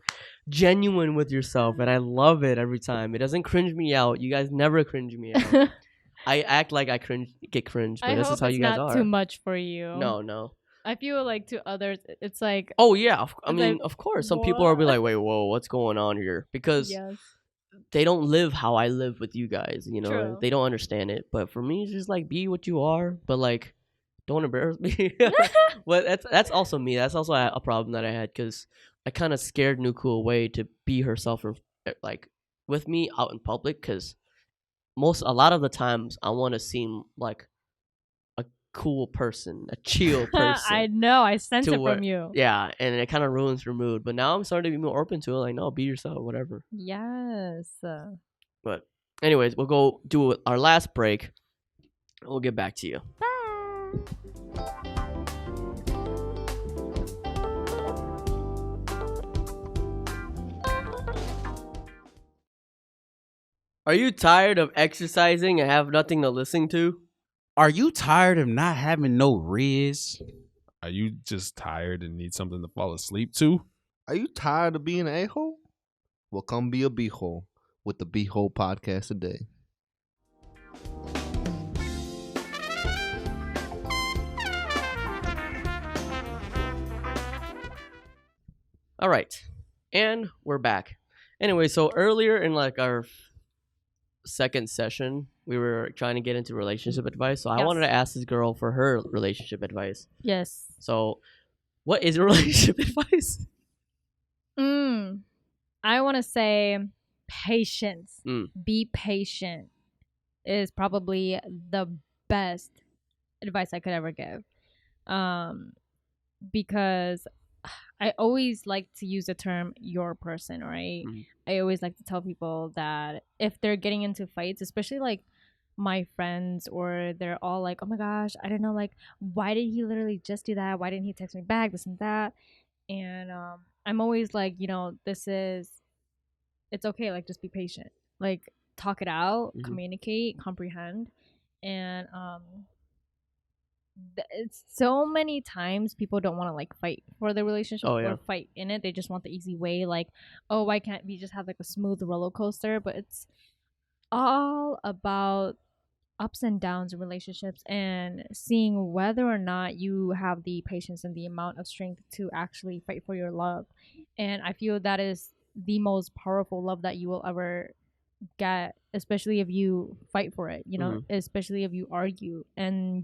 genuine with yourself, and I love it every time. It doesn't cringe me out. You guys never cringe me out. I act like I get cringe, but this is how you guys are. Not too much for you. No. I feel like to others, it's like... Oh, yeah. I mean, of course. Some people are be like, wait, whoa, what's going on here? Because they don't live how I live with you guys, you know? True. They don't understand it. But for me, it's just like, be what you are. But, like, don't embarrass me. But that's also me. That's also a problem that I had, because I kind of scared Nuku away to be herself, like, with me out in public, because a lot of the times I want to seem like cool person, a chill person. I know, I sense it from you. Yeah, and it kind of ruins your mood. But now I'm starting to be more open to it. Like, no, be yourself, whatever. Yes. But anyways, we'll go do our last break. We'll get back to you. Bye. Are you tired of exercising and have nothing to listen to? Are you tired of not having no riz? Are you just tired and need something to fall asleep to? Are you tired of being an a-hole? Well, come be a BeeHole with the BeeHole Podcast today. All right, and we're back. Anyway, so earlier in like our second session, we were trying to get into relationship advice. So I wanted to ask this girl for her relationship advice. Yes. So what is relationship advice? I want to say patience. Be patient is probably the best advice I could ever give. Because I always like to use the term your person, right? I always like to tell people that if they're getting into fights, especially like my friends, or they're all like, oh my gosh, I don't know, like, why did he literally just do that? Why didn't he text me back? This and that. And I'm always like, it's okay. Like, just be patient. Like, talk it out, communicate, comprehend. And it's so many times people don't want to like fight for the relationship or fight in it. They just want the easy way. Like, oh, why can't we just have like a smooth roller coaster? But it's all about ups and downs in relationships, and seeing whether or not you have the patience and the amount of strength to actually fight for your love. And I feel that is the most powerful love that you will ever get, especially if you fight for it, especially if you argue, and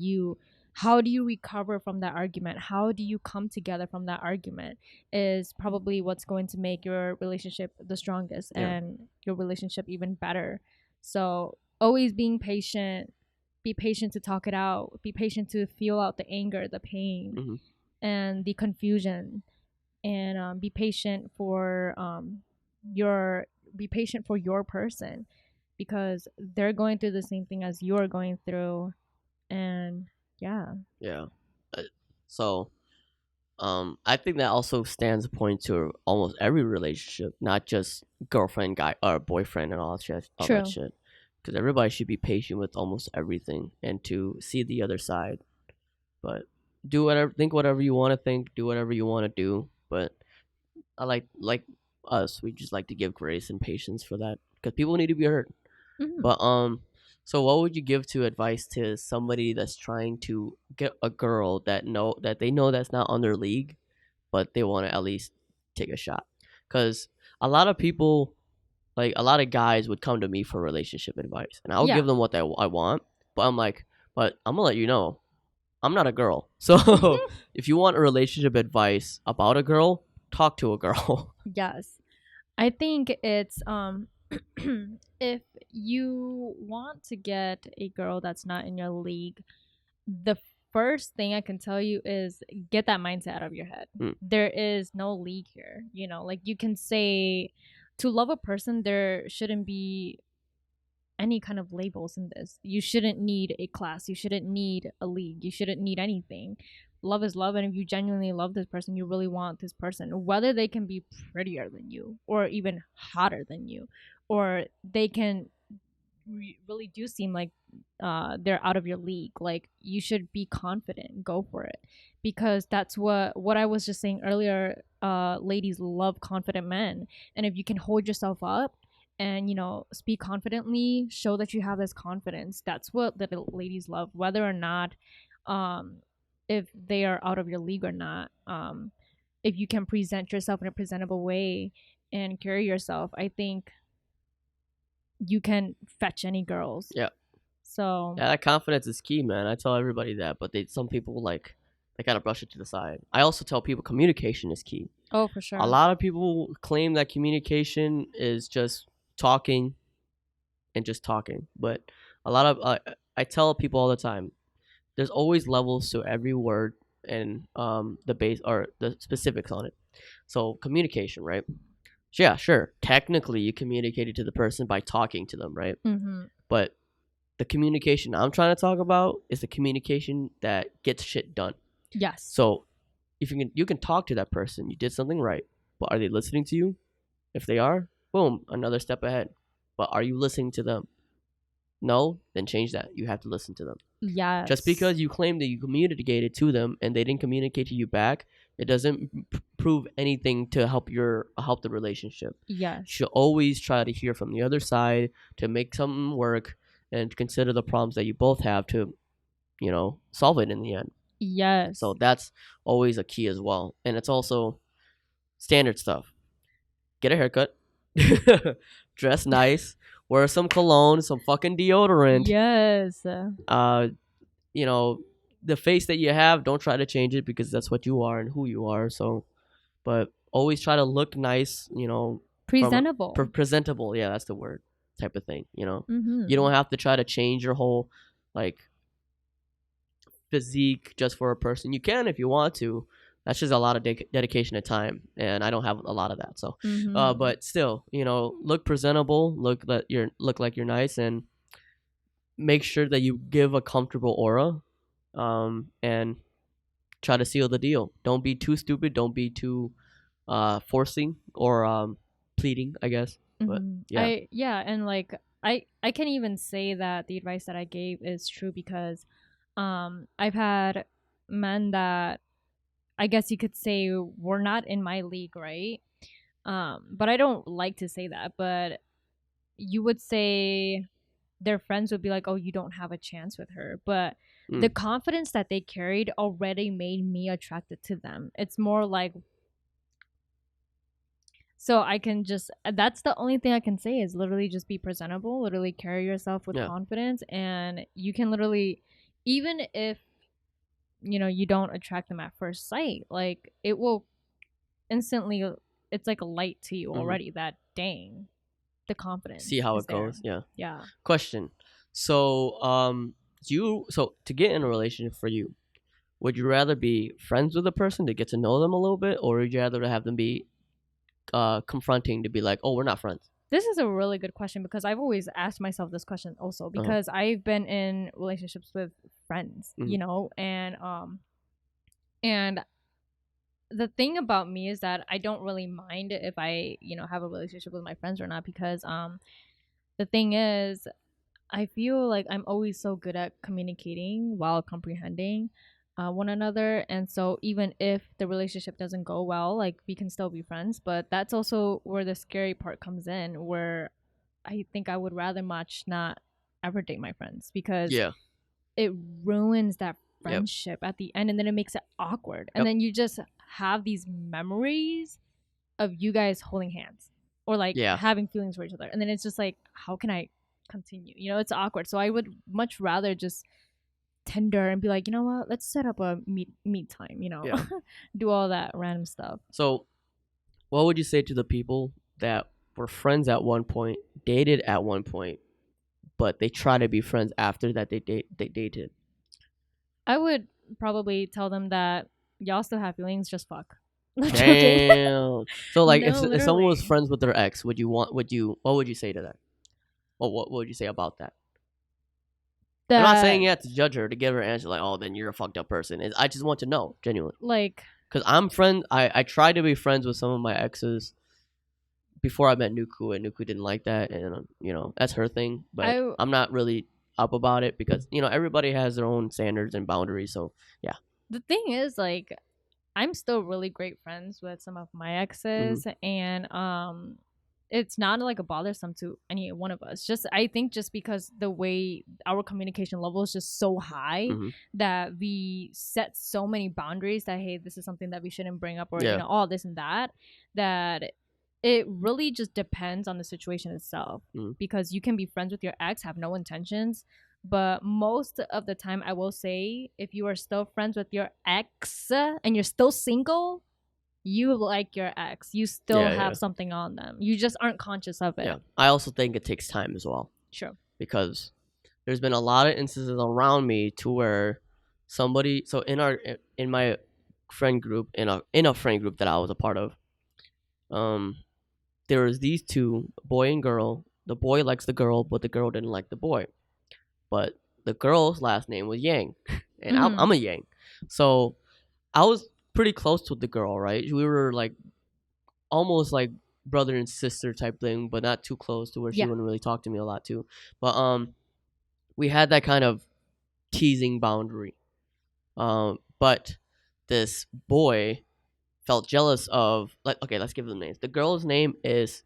how do you recover from that argument? How do you come together from that argument is probably what's going to make your relationship the strongest and your relationship even better. So always being patient, be patient to talk it out, be patient to feel out the anger, the pain, and the confusion, and be patient for your person, because they're going through the same thing as you're going through. And yeah. So I think that also stands a point to almost every relationship, not just girlfriend, guy, or boyfriend, and all that shit. Because everybody should be patient with almost everything and to see the other side. But think whatever you want to think, do whatever you want to do. But I like us, we just like to give grace and patience for that, because people need to be heard. But so what would you give to advice to somebody that's trying to get a girl that they know that's not on their league, but they want to at least take a shot? Because a lot of people, like a lot of guys, would come to me for relationship advice, and I'll give them what I want. But I'm like, but I'm gonna let you know, I'm not a girl. So if you want a relationship advice about a girl, talk to a girl. Yes, I think it's if you want to get a girl that's not in your league, the first thing I can tell you is get that mindset out of your head. There is no league here. Like, you can say, to love a person, there shouldn't be any kind of labels in this. You shouldn't need a class. You shouldn't need a league. You shouldn't need anything. Love is love, and if you genuinely love this person, you really want this person, whether they can be prettier than you, or even hotter than you, or they can really do seem like they're out of your league. Like, you should be confident, go for it, because that's what I was just saying earlier. Ladies love confident men, and if you can hold yourself up and speak confidently, show that you have this confidence, that's what the ladies love, whether or not if they are out of your league or not. If you can present yourself in a presentable way and carry yourself, I think you can fetch any girls. So that confidence is key, man. I tell everybody that, but some people they gotta brush it to the side. I also tell people communication is key. Oh, for sure. A lot of people claim that communication is just talking and just talking, but a lot of I tell people all the time, there's always levels to every word and the base or the specifics on it. So communication, right? Yeah, sure. Technically, you communicated to the person by talking to them, right? But the communication I'm trying to talk about is the communication that gets shit done. Yes. So if you can talk to that person, you did something right, but are they listening to you? If they are, boom, another step ahead. But are you listening to them? No, then change that. You have to listen to them. Yes. Just because you claim that you communicated to them and they didn't communicate to you back, it doesn't prove anything to help the relationship. Yes. You should always try to hear from the other side to make something work and consider the problems that you both have to, solve it in the end. Yes. So that's always a key as well. And it's also standard stuff. Get a haircut. Dress nice. Wear some cologne, some fucking deodorant. Yes. The face that you have, don't try to change it, because that's what you are and who you are. So, but always try to look nice, presentable. Presentable, yeah, that's the word, type of thing, You don't have to try to change your whole, physique just for a person. You can if you want to. That's just a lot of dedication and time, and I don't have a lot of that. So, but still, look presentable, look like you're nice, and make sure that you give a comfortable aura, and try to seal the deal. Don't be too stupid. Don't be too forcing or pleading, I guess. But yeah. And like I can even say that the advice that I gave is true because I've had men that I guess you could say were not in my league, right? But I don't like to say that, but you would say their friends would be like, "Oh, you don't have a chance with her." But the confidence that they carried already made me attracted to them. It's more like, so I can just, that's the only thing I can say is literally just be presentable, literally carry yourself with confidence, and you can literally, even if, you don't attract them at first sight, like it will instantly, it's like a light to you already that, dang, the confidence. See how it there. goes. Yeah. Yeah. Question. So, so to get in a relationship for you, would you rather be friends with a person to get to know them a little bit, or would you rather have them be confronting to be like, oh, we're not friends? This is a really good question because I've always asked myself this question also because I've been in relationships with friends, and the thing about me is that I don't really mind if I, have a relationship with my friends or not because the thing is I feel like I'm always so good at communicating while comprehending one another, and so even if the relationship doesn't go well, like we can still be friends. But that's also where the scary part comes in, where I think I would rather much not ever date my friends because it ruins that friendship at the end, and then it makes it awkward, and then you just have these memories of you guys holding hands or like having feelings for each other, and then it's just like, how can I continue? It's awkward. So I would much rather just Tinder and be like, you know what, let's set up a meet time, do all that random stuff. So what would you say to the people that were friends at one point, dated at one point, but they try to be friends after that they dated? I would probably tell them that y'all still have feelings, just fuck. Damn. So like, No, if someone was friends with their ex, what would you say to that? Or what would you say about that? I'm not saying you have to judge her to give her an answer like, oh, then you're a fucked up person. I just want to know, genuinely. Like, because I tried to be friends with some of my exes before I met Nuku, and Nuku didn't like that, and that's her thing. But I'm not really up about it because everybody has their own standards and boundaries. So yeah. The thing is, like, I'm still really great friends with some of my exes, and it's not like a bothersome to any one of us. I think just because the way our communication level is just so high that we set so many boundaries that, hey, this is something that we shouldn't bring up, or all this and that it really just depends on the situation itself. Because you can be friends with your ex, have no intentions, but most of the time I will say, if you are still friends with your ex and you're still single, you like your ex, you still have something on them, you just aren't conscious of it. I also think it takes time as well. Sure. Because there's been a lot of instances around me to where somebody, so in my friend group, in a friend group that I was a part of, there was these two, boy and girl. The boy likes the girl, but the girl didn't like the boy. But the girl's last name was Yang, and I'm a Yang, so I was pretty close to the girl, right? We were like almost like brother and sister type thing, but not too close to where she wouldn't really talk to me a lot too. But we had that kind of teasing boundary. But this boy felt jealous of, like, okay, let's give them names. The girl's name is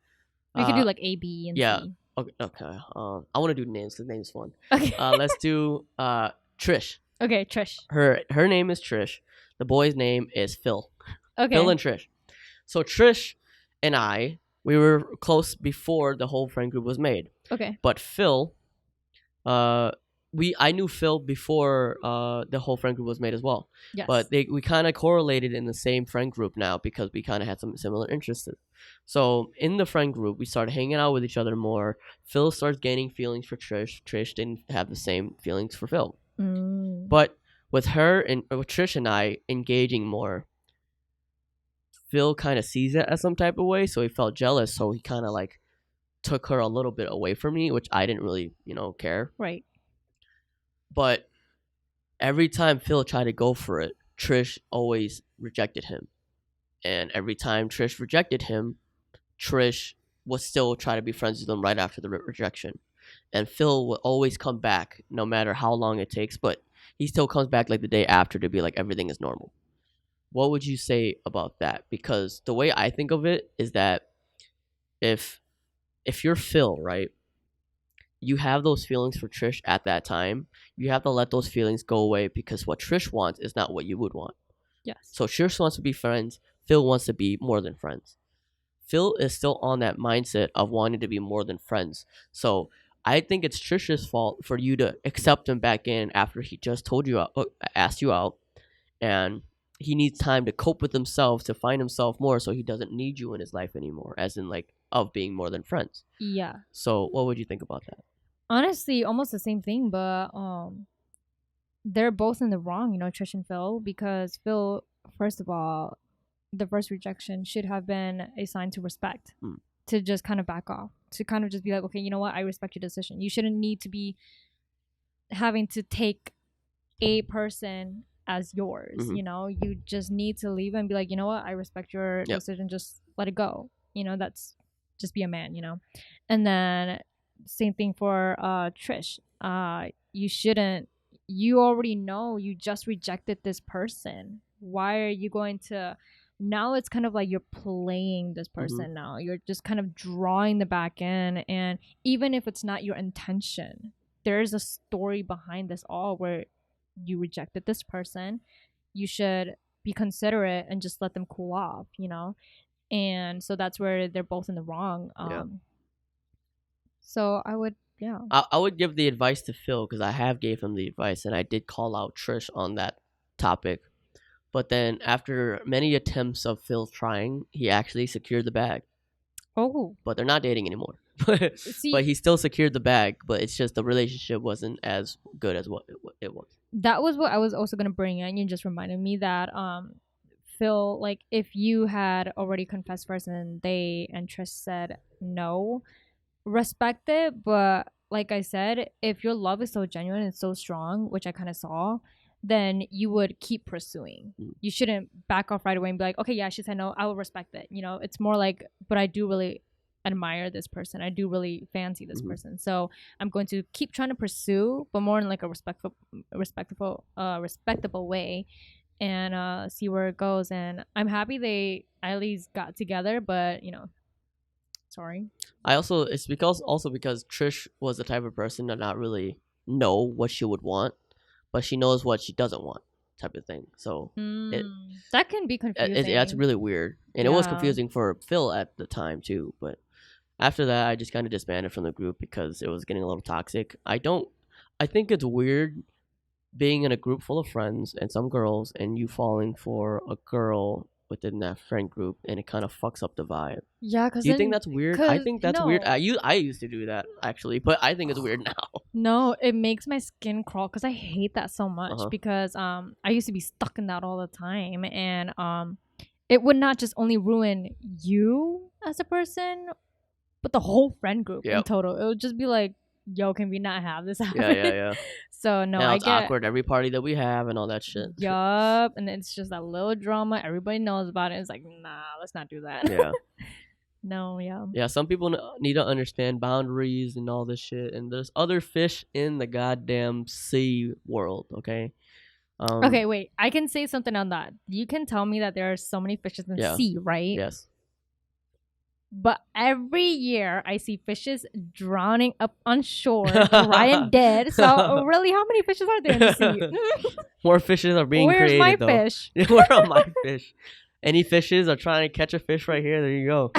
we could do like A, B, and C. Okay. I want to do names because names fun. Okay. Let's do Trish. Okay, Trish. Her name is Trish. The boy's name is Phil. Okay. Phil and Trish. So Trish and we were close before the whole friend group was made. Okay. But Phil, I knew Phil before the whole friend group was made as well. Yes. But we kind of correlated in the same friend group now because we kind of had some similar interests. So in the friend group, we started hanging out with each other more. Phil starts gaining feelings for Trish. Trish didn't have the same feelings for Phil. But with her and with Trish and I engaging more, Phil kind of sees it as some type of way, so he felt jealous. So he kind of like took her a little bit away from me, which I didn't really, care. Right. every time Phil tried to go for it, Trish always rejected him. And every time Trish rejected him, Trish would still try to be friends with him right after the rejection. And Phil will always come back no matter how long it takes, but he still comes back like the day after to be like, everything is normal. What would you say about that? Because the way I think of it is that if you're Phil, right, you have those feelings for Trish at that time, you have to let those feelings go away because what Trish wants is not what you would want. Yes. So Trish wants to be friends. Phil wants to be more than friends. Phil is still on that mindset of wanting to be more than friends. So I think it's Trish's fault for you to accept him back in after he just told you out, asked you out, and he needs time to cope with himself, to find himself more, so he doesn't need you in his life anymore, as in like of being more than friends. Yeah. So what would you think about that? Honestly, almost the same thing, but they're both in the wrong, Trish and Phil, because Phil, first of all, the first rejection should have been a sign to respect, to just kind of back off, to kind of just be like, okay, you know what, I respect your decision. You shouldn't need to be having to take a person as yours, you just need to leave and be like, you know what, I respect your decision, just let it go, that's just be a man, And then same thing for Trish. You already know you just rejected this person. Why are you going to, now it's kind of like you're playing this person now. You're just kind of drawing the back end, and even if it's not your intention, there's a story behind this all where you rejected this person. You should be considerate and just let them cool off, And so that's where they're both in the wrong. So I would give the advice to Phil, because I have gave him the advice and I did call out Trish on that topic. But then after many attempts of Phil trying, he actually secured the bag. Oh. But they're not dating anymore. But he still secured the bag, but it's just the relationship wasn't as good as what it was. That was what I was also going to bring in. You just reminded me that Phil, like, if you had already confessed first and Trish said no, respect it, but like I said, if your love is so genuine and so strong, which I kind of saw, then you would keep pursuing. You shouldn't back off right away and be like, okay, yeah, she said no, I will respect it. It's more like, but I do really admire this person. I do really fancy this person. So I'm going to keep trying to pursue, but more in like a respectable way, and see where it goes. And I'm happy they at least got together, but sorry. It's because Trish was the type of person to not really know what she would want, but she knows what she doesn't want, type of thing. So that can be confusing. That's really weird, and it was confusing for Phil at the time too. But after that, I just kind of disbanded from the group because it was getting a little toxic. I think it's weird being in a group full of friends and some girls, and you falling for a girl within that friend group, and it kind of fucks up the vibe. Yeah, because do you think that's weird? I think that's weird. I used to do that actually, but I think it's weird now. No, it makes my skin crawl because I hate that so much because I used to be stuck in that all the time, and it would not just only ruin you as a person, but the whole friend group in total. It would just be like, yo, can we not have this happen? Yeah. So no, now it's awkward every party that we have and all that shit. Yup, and it's just that little drama. Everybody knows about it. It's like, nah, let's not do that. Yeah. No, yeah. Yeah, some people need to understand boundaries and all this shit. And there's other fish in the goddamn sea world, okay? Okay, wait. I can say something on that. You can tell me that there are so many fishes in the sea, right? Yes. But every year I see fishes drowning up on shore, dry and dead. So really, how many fishes are there in the sea? More fishes are being created, Where's my though. fish? Where are my fish? Any fishes are trying to catch a fish right here. There you go.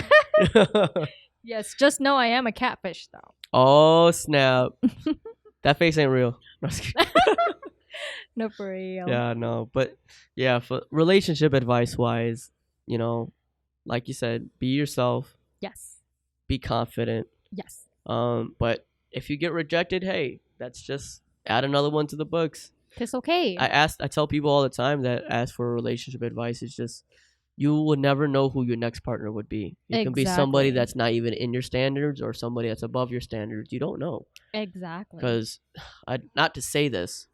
Yes, just know I am a catfish, though. Oh, snap. That face ain't real. No, for real. Yeah, no. But, yeah, for relationship advice-wise, like you said, be yourself. Yes. Be confident. Yes. But if you get rejected, hey, that's just add another one to the books. It's okay. I tell people all the time that ask for relationship advice. It's just, you will never know who your next partner would be. It can be somebody that's not even in your standards or somebody that's above your standards. You don't know. Exactly. Because, not to say this,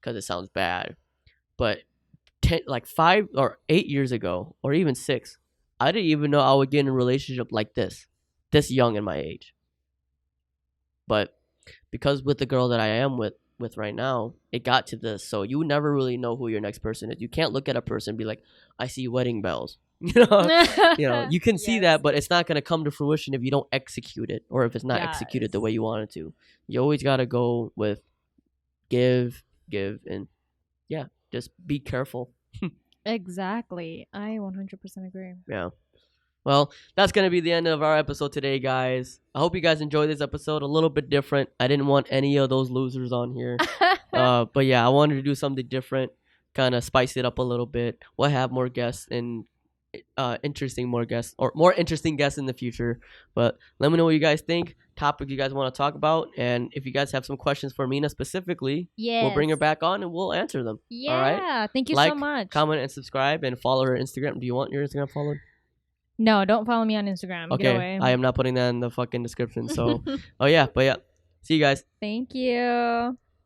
because it sounds bad. But 5 or 8 years ago, or even 6, I didn't even know I would get in a relationship like this young in my age. But because with the girl that I am with right now, it got to this. So you never really know who your next person is. You can't look at a person and be like, I see wedding bells. You know, you can see that, but it's not going to come to fruition if you don't execute it, or if it's not executed the way you want it to. You always got to go with give, and yeah, just be careful. Exactly. I 100% agree. Yeah. Well, that's going to be the end of our episode today, guys. I hope you guys enjoyed this episode. A little bit different. I didn't want any of those losers on here. But yeah, I wanted to do something different, kind of spice it up a little bit. We'll have more guests and more interesting guests in the future. But let me know what you guys think, topic you guys want to talk about, and if you guys have some questions for Mina specifically, we'll bring her back on and we'll answer them. Yeah. All right? Thank you so much. Like, comment, and subscribe, and follow her Instagram. Do you want your Instagram followed? No, don't follow me on Instagram. Okay, Get away. I am not putting that in the fucking description. So, but yeah. See you guys. Thank you.